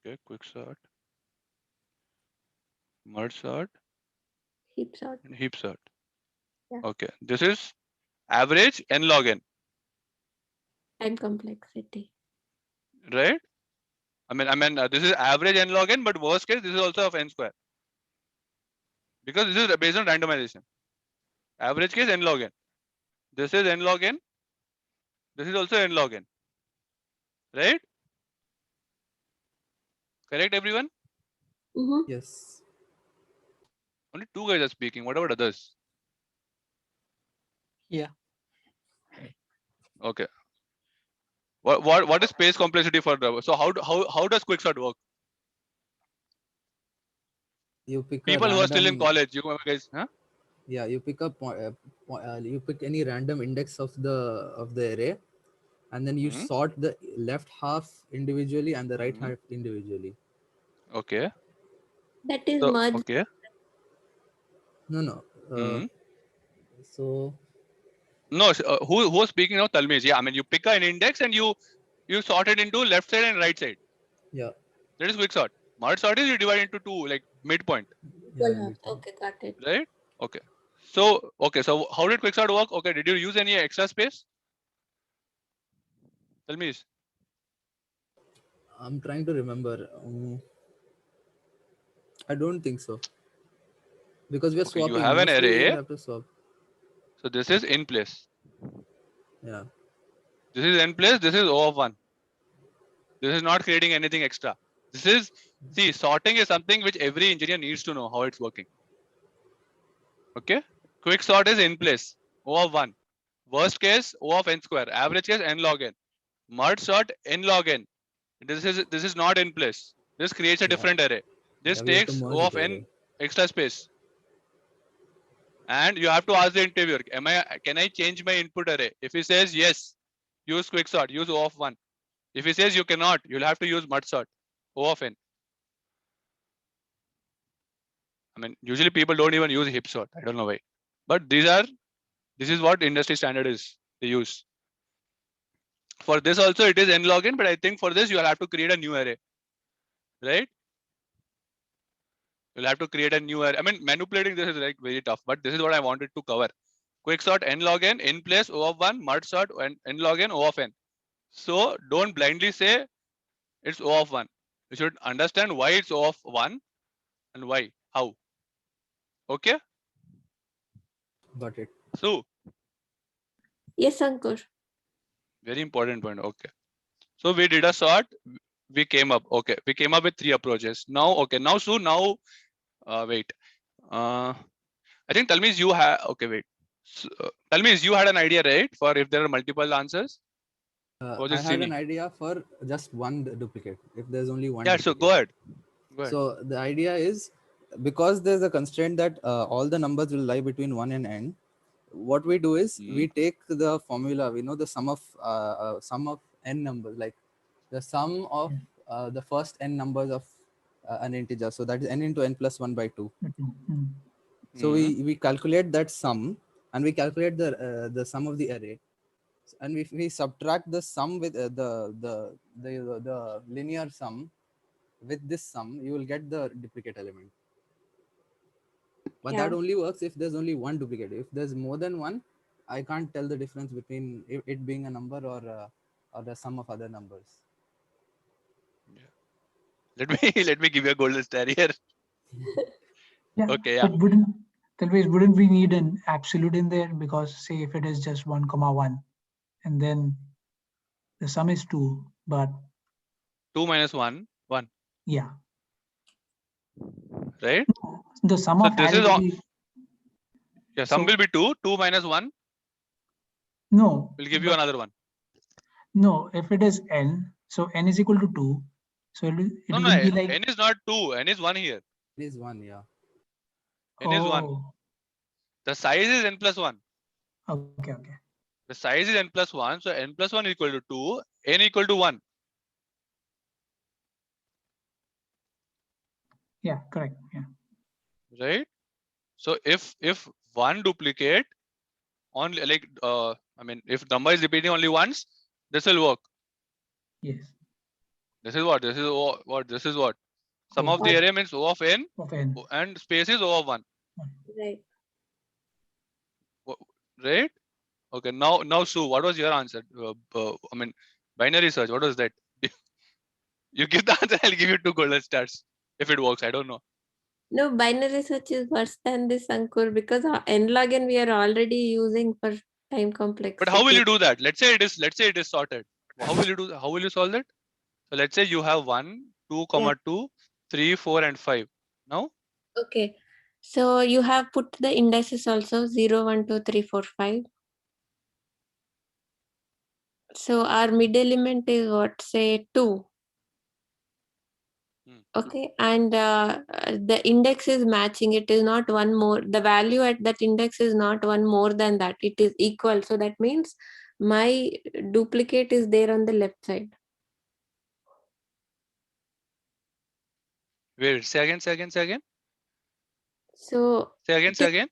Okay, quick sort, merge sort,
Heap sort.
and heap sort.
Yeah.
Okay, this is average n log n,
And complexity.
right? I mean, this is average n log n, but worst case, this is also of n square. Because this is based on randomization. Average case n log n. This is n log n. This is also n log n. Right? Correct, everyone?
Mm-hmm.
Yes.
Only two guys are speaking. What about others?
Yeah.
Okay. What is space complexity for the? So how does quicksort work?
You pick a
People who are still in
random.
college, you guys, huh?
Yeah, you pick up. You pick any random index of the array, and then you
Mhm.
sort the left half individually and the right
Mhm.
half individually.
Okay.
That is
So
merged.
okay.
No.
Mhm.
So
No, who's speaking now? Talmiz. Yeah, I mean, you pick an index and you sort it into left side and right side.
yeah.
That is quicksort. Merge sort is you divide into two, like midpoint,
Equal
Yeah.
half. Okay, got it.
right? Okay. So how did quicksort work? Okay, did you use any extra space? Talmiz.
I'm trying to remember. I don't think so. Because we are
Okay, you
swapping.
have an
Mostly we
array.
have to swap.
So this is in place.
Yeah.
This is in place. This is O of 1. This is not creating anything extra. This is, see, sorting is something which every engineer needs to know how it's working. Okay. Quick sort is in place. O of 1. Worst case, O of n square. Average case, n log n. Merge sort, n log n. This is not in place. This creates a different array. This
Yeah, we have to
takes
merge
O of
the
n
array.
extra space. And you have to ask the interviewer, can I change my input array? If he says yes, use quick sort, use O of 1. If he says you cannot, you'll have to use merge sort, O of n. I mean, usually people don't even use heap sort. I don't know why. But this is what industry standard is they use. For this also it is n log n, but I think for this you'll have to create a new array. Right? You'll have to create a new array. I mean, manipulating this is like very tough, but this is what I wanted to cover. Quick sort n log n in place O of 1, merge sort n log n O of n. So don't blindly say it's O of 1. You should understand why it's O of 1 and why, how. Okay?
Got it.
So
Yes, Ankur.
very important point. Okay. So we did a sort. We came up. Okay. We came up with 3 approaches. Now, okay. Now, so now, wait. I think Talmiz, you have. Okay, wait. So, Talmiz, you had an idea, right? For if there are multiple answers. Was
I
it
had an
Srini?
idea for just one duplicate. If there's only one
Yeah. So
duplicate.
go ahead. Go ahead.
So the idea is, because there's a constraint that all the numbers will lie between 1 and n, what we do is we take the formula, we know the sum of n numbers, like the sum of the first n numbers of an integer. So that is n into n plus 1 by 2. So we calculate that sum, and we calculate the sum of the array, and we subtract the sum with the linear sum. With this sum, you will get the duplicate element. But that only works if there's only one duplicate. If there's more than one, I can't tell the difference between it being a number or the sum of other numbers.
Yeah. Let me give you a golden star here.
Yeah.
Okay. Yeah.
But wouldn't we need an absolute in there? Because say if it is just 1, 1, and then the sum is 2, but
2 minus 1, 1.
yeah,
Right?
the sum
So
of
this
I
is
will
all.
be,
Yeah, sum will be 2. 2 minus 1
no,
will give you another one.
no, if it is n, so n is equal to 2. So it
No,
will be like
n is not 2. N is 1 here.
It is 1, yeah.
N is 1. The size is n plus 1.
Okay.
The size is n plus 1. So n plus 1 is equal to 2. N equal to 1.
Yeah, correct. Yeah.
Right? So if one duplicate on like I mean, if number is repeating only once, this will work.
Yes.
This is what? This is what? This is what? Sum
O
of the array means O of n
of n.
and space is O of 1.
Right.
right? Okay, now Sue, what was your answer? I mean, binary search. What was that? You give the answer, I'll give you 2 golden stars if it works. I don't know.
No, binary search is worse than this, Ankur, because our n-log-n we are already using for time complexity.
But how will you do that? Let's say it is sorted. How will you solve it? So let's say you have 1, 2, comma 2, 3, 4, and 5. Now?
Okay. So you have put the indices also 0, 1, 2, 3, 4, 5. So our mid element is what? Say 2. Okay, and the index is matching. It is not one more. The value at that index is not one more than that. It is equal. So that means my duplicate is there on the left side.
Wait, say again.
So
Say again.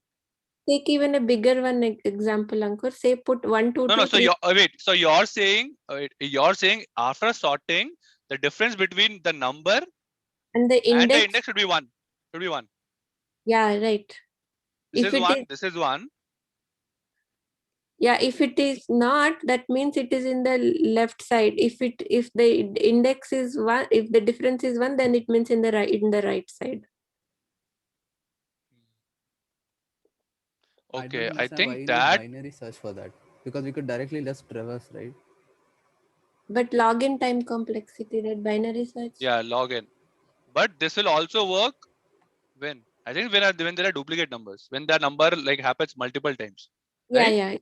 take even a bigger one example, Ankur. Say put 1, 2,
No,
2,
no. So
3.
So you're saying after sorting, the difference between the number
And the
and the
index.
index should be 1. Should be 1.
Yeah, right.
This
If
is
it
1.
is,
This is 1.
yeah, if it is not, that means it is in the left side. If the index is 1, if the difference is 1, then it means in the right side.
Okay,
don't
I
understand why
think
you
that.
need binary search for that, because we could directly just traverse, right?
But login time complexity, that binary search.
Yeah, login. But this will also work when I think when there are duplicate numbers, when that number like happens multiple times.
Yeah,
Right?
yeah.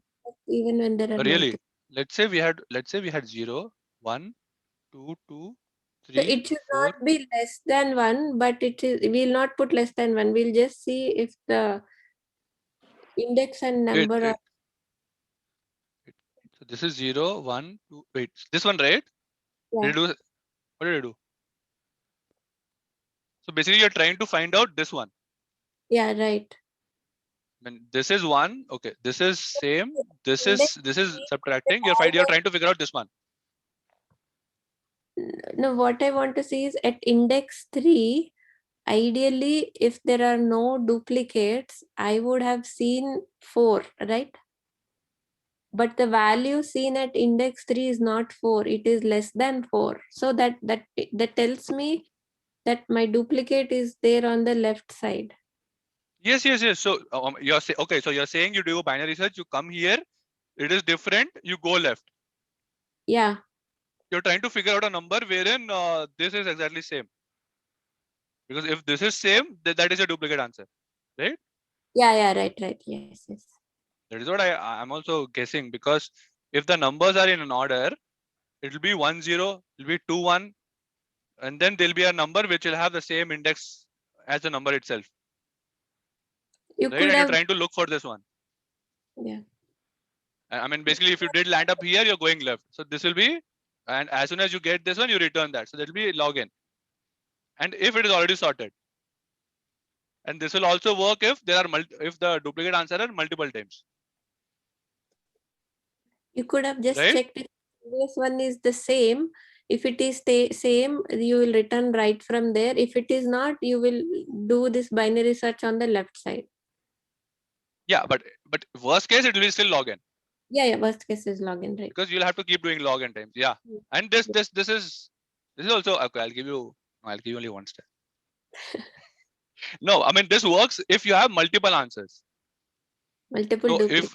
Even when there are
Really?
multiple.
Let's say we had 0, 1, 2, 2,
So
3,
it should
4.
not be less than 1, but we'll not put less than 1. We'll just see if the index and number are.
So this is 0, 1, 2. Wait, this one, right?
Yeah.
What did I do? So basically, you're trying to find out this one.
Yeah, right.
When this is 1, okay. This is same. This
Index
is subtracting. You're trying to figure out this one.
No, what I want to see is at index 3, ideally, if there are no duplicates, I would have seen 4, right? But the value seen at index 3 is not 4, it is less than 4. So that tells me that my duplicate is there on the left side.
Yes. So you're saying, okay, so you're saying you do a binary search, you come here, it is different, you go left.
Yeah.
You're trying to figure out a number wherein this is exactly same. Because if this is same, that is a duplicate answer, right?
Yeah, right. Yes.
That is what I'm also guessing, because if the numbers are in an order, it will be 1, 0, it will be 2, 1, and then there'll be a number which will have the same index as the number itself.
You
right?
could
And
have.
you're trying to look for this one.
Yeah.
I mean, basically, if you did land up here, you're going left. So this will be, and as soon as you get this one, you return that. So that will be login. And if it is already sorted. And this will also work if there are if the duplicate answer are multiple times.
You could have just
right?
checked if this one is the same. If it is same, you will return right from there. If it is not, you will do this binary search on the left side.
Yeah, but worst case, it will be still login.
Yeah, worst case is login, right?
Because you'll have to keep doing login times. Yeah. And this is also okay. I'll give you only one step. No, I mean, this works if you have multiple answers.
Multiple duplicates.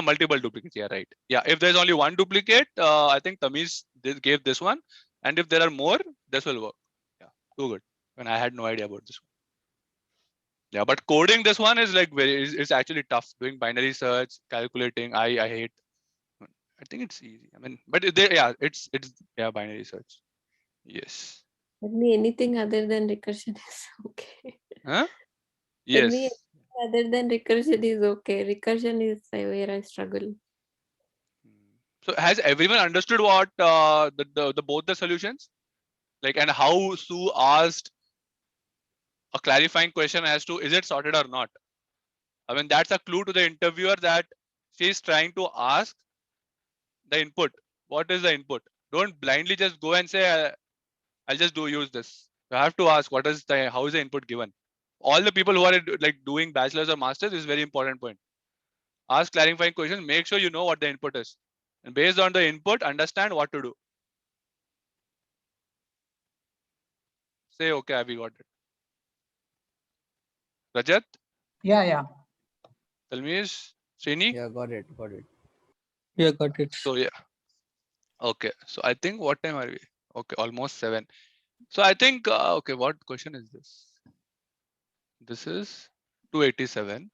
Multiple duplicates. Yeah, right. Yeah, if there's only one duplicate, I think Tamiz gave this one, and if there are more, this will work. Yeah, too good. And I had no idea about this one. Yeah, but coding this one is like it's actually tough. Doing binary search, calculating. I hate. I think it's easy. I mean, but it's binary search. Yes.
For me, anything other than recursion is okay.
Huh?
For me,
Yes.
other than recursion is okay. Recursion is where I struggle.
So has everyone understood what the both the solutions, like, and how Sue asked a clarifying question as to is it sorted or not? I mean, that's a clue to the interviewer that she's trying to ask the input. What is the input? Don't blindly just go and say, I'll just use this. You have to ask how is the input given? All the people who are like doing bachelor's or master's is very important point. ask clarifying questions, make sure you know what the input is. And based on the input, understand what to do. Say, okay, we got it. Rajat,
Yeah.
Talmiz, Srini?
Yeah, got it.
Yeah, got it.
So yeah. Okay. So I think what time are we? Okay, almost 7. So I think, okay, what question is this? This is 287.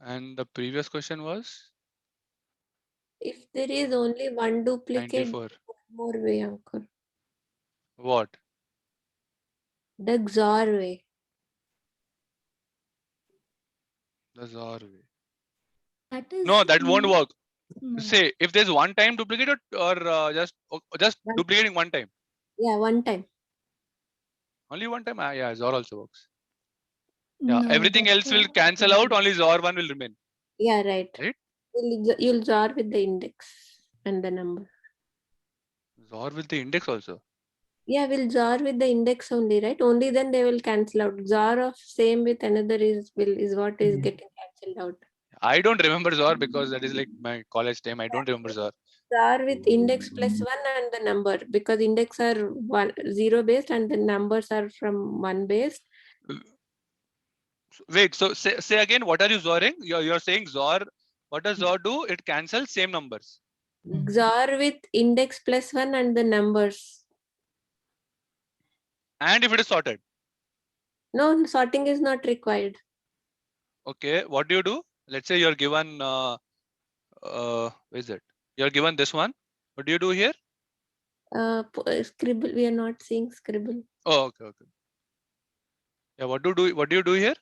And the previous question was
If there is only one duplicate,
94.
more way, Ankur.
What?
The XOR way.
The XOR way.
That is
No, that won't work.
no.
Say if there's one time duplicate or just
One-
duplicating one time.
Yeah, one time.
Only one time. Yeah, XOR also works. Yeah,
No,
everything
that's
else will
not
cancel out. Only XOR one will remain.
Yeah, right.
Right?
You'll XOR with the index and the number.
XOR with the index also.
Yeah, we'll XOR with the index only, right? Only then they will cancel out. XOR of same with another is what is
Yeah.
getting cancelled out.
I don't remember XOR because that is like my college time. I don't remember XOR.
XOR with index plus 1 and the number, because index are 0 based and the numbers are from 1 based.
Wait, so say again, what are you XORing? You're saying XOR. What does XOR do? It cancels same numbers.
XOR with index plus 1 and the numbers.
And if it is sorted.
No, sorting is not required.
Okay, what do? Let's say you're given where is it? You're given this one. What do you do here?
Scribble, we are not seeing scribble.
Oh, okay. Yeah, what do you do here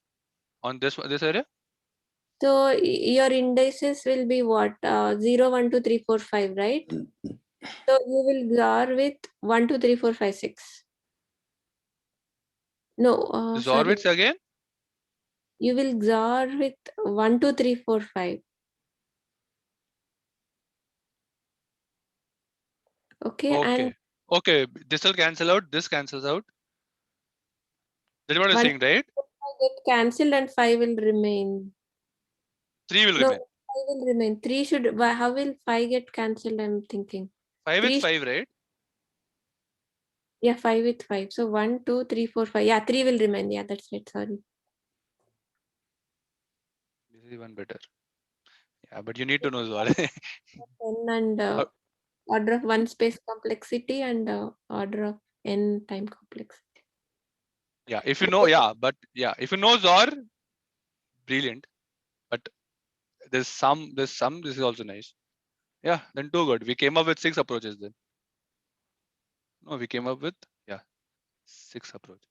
on this area?
So your indices will be what? 0, 1, 2, 3, 4, 5, right? So you will XOR with 1, 2, 3, 4, 5, 6. No,
XOR
sorry.
with again?
You will XOR with 1, 2, 3, 4, 5. Okay, and
Okay, this will cancel out, this cancels out. That's what you're
1
saying, right?
get cancelled and 5 will remain.
3 will
No,
remain.
5 will remain. 3 should. How will 5 get cancelled? I'm thinking.
5 with
3
5, right?
Yeah, 5 with 5. So 1, 2, 3, 4, 5. Yeah, 3 will remain. Yeah, that's right. Sorry.
This is even better. Yeah, but you need to know XOR.
10 and order of 1 space complexity and order of n time complexity.
Yeah, if you know, if you know XOR, brilliant. But there's some, this is also nice. Yeah, then too good. We came up with 6 approaches then. No, we came up with 6 approaches.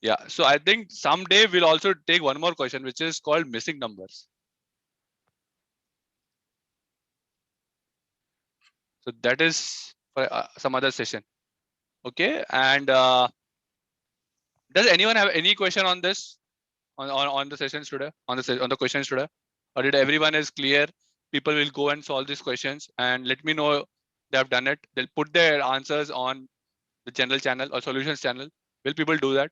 Yeah, so I think someday we'll also take one more question, which is called missing numbers. So that is for some other session. Okay, and does anyone have any question on this, on the sessions today, on the questions today, or did everyone is clear? People will go and solve these questions and let me know they have done it. They'll put their answers on the general channel or solutions channel. Will people do that?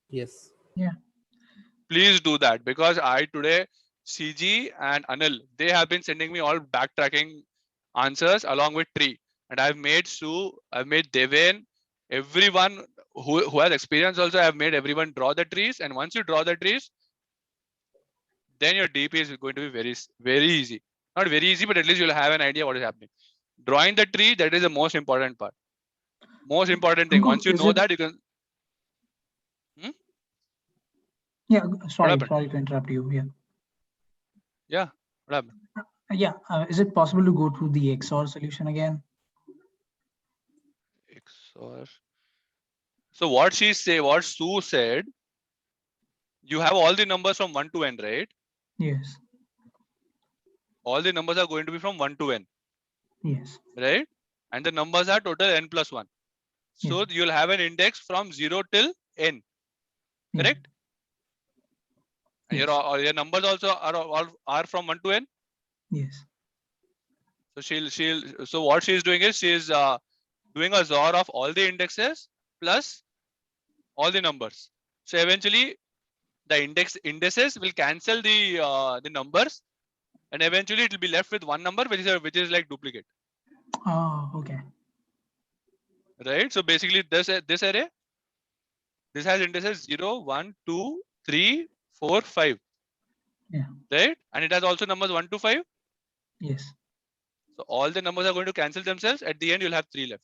Yes.
Please do that, because I today, CG and Anil, they have been sending me all backtracking answers along with tree, and I've made Sue, I've made Deven, everyone who has experience also. I've made everyone draw the trees, and once you draw the trees, then your DP is going to be very easy. Not very easy, but at least you'll have an idea what is happening. Drawing the tree, that is the most important part. Most important thing.
Ankur,
Once you
is
know
it-
that, you can.
Yeah, sorry
happened?
to interrupt you.
Yeah. What happened?
Is it possible to go through the XOR solution again?
XOR. So what Sue said, you have all the numbers from 1 to n, right?
Yes.
All the numbers are going to be from 1 to n,
Yes.
right? And the numbers are total n plus 1. So
Yeah.
you'll have an index from 0 till n,
Yeah.
correct? And
Yes.
your numbers also are from 1 to n.
Yes.
So so what she's doing is she's doing a XOR of all the indexes plus all the numbers. So eventually the indices will cancel the numbers, and eventually it will be left with one number, which is like duplicate.
Oh, okay.
Right. So basically, this array, this has indices 0, 1, 2, 3, 4, 5.
Yeah.
Right, and it has also numbers 1 to 5.
Yes.
So all the numbers are going to cancel themselves. At the end, you'll have 3 left.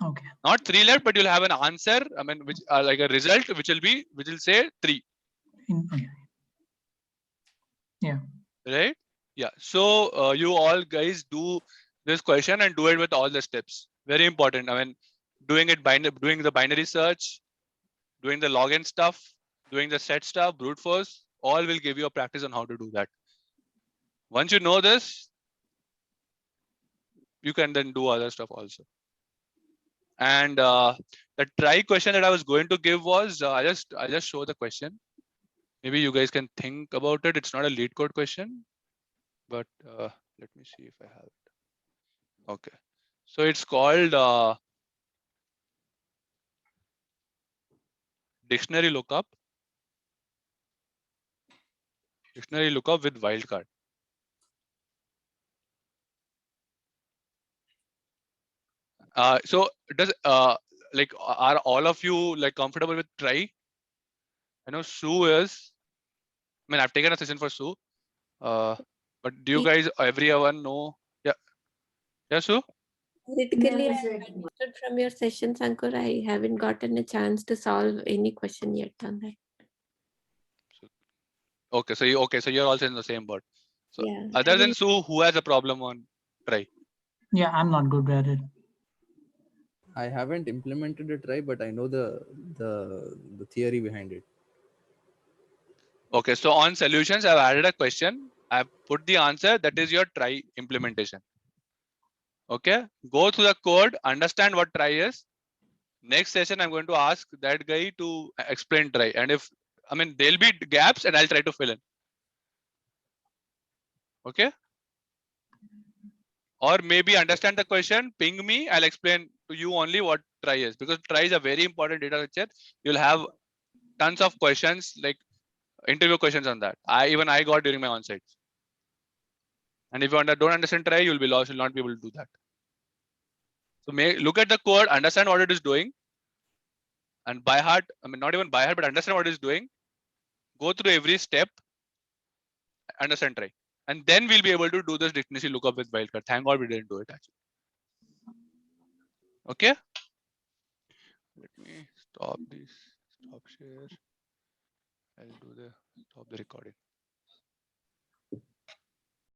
Okay.
Not 3 left, but you'll have an answer. I mean, which like a result, which will say 3.
Okay. Yeah.
Right. Yeah. So you all guys do this question and do it with all the steps. Very important. I mean, doing the binary search, doing the login stuff, doing the set stuff, brute force, all will give you a practice on how to do that. Once you know this, you can then do other stuff also. And the try question that I was going to give was I'll just show the question. Maybe you guys can think about it. It's not a lead code question, but let me see if I have it. Okay, so it's called dictionary lookup with wildcard. So does like are all of you like comfortable with try? I know Sue is. I mean, I've taken a session for Sue. But do you guys, everyone know? Yeah. Yeah, Sue?
Theoretically, I understood from your sessions, Ankur. I haven't gotten a chance to solve any question yet on that.
Okay, so you're also in the same boat. So
Yeah.
other than Sue, who has a problem on try?
Yeah, I'm not good at it.
I haven't implemented a try, but I know the theory behind it.
Okay, so on solutions, I've added a question. I've put the answer. That is your try implementation. Okay, go through the code, understand what try is. Next session, I'm going to ask that guy to explain try. And if, I mean, there'll be gaps and I'll try to fill in. Okay. Or maybe understand the question, ping me, I'll explain to you only what try is, because try is a very important data structure. You'll have tons of questions, like interview questions on that. I got during my on-sites. And if you don't understand try, you'll be lost, you'll not be able to do that. So look at the code, understand what it is doing, and by heart, I mean, not even by heart, but understand what it is doing. Go through every step, understand try. And then we'll be able to do this dictionary lookup with wildcard. Thank God we didn't do it actually. Okay. Let me stop this, stop share. I'll stop the recording.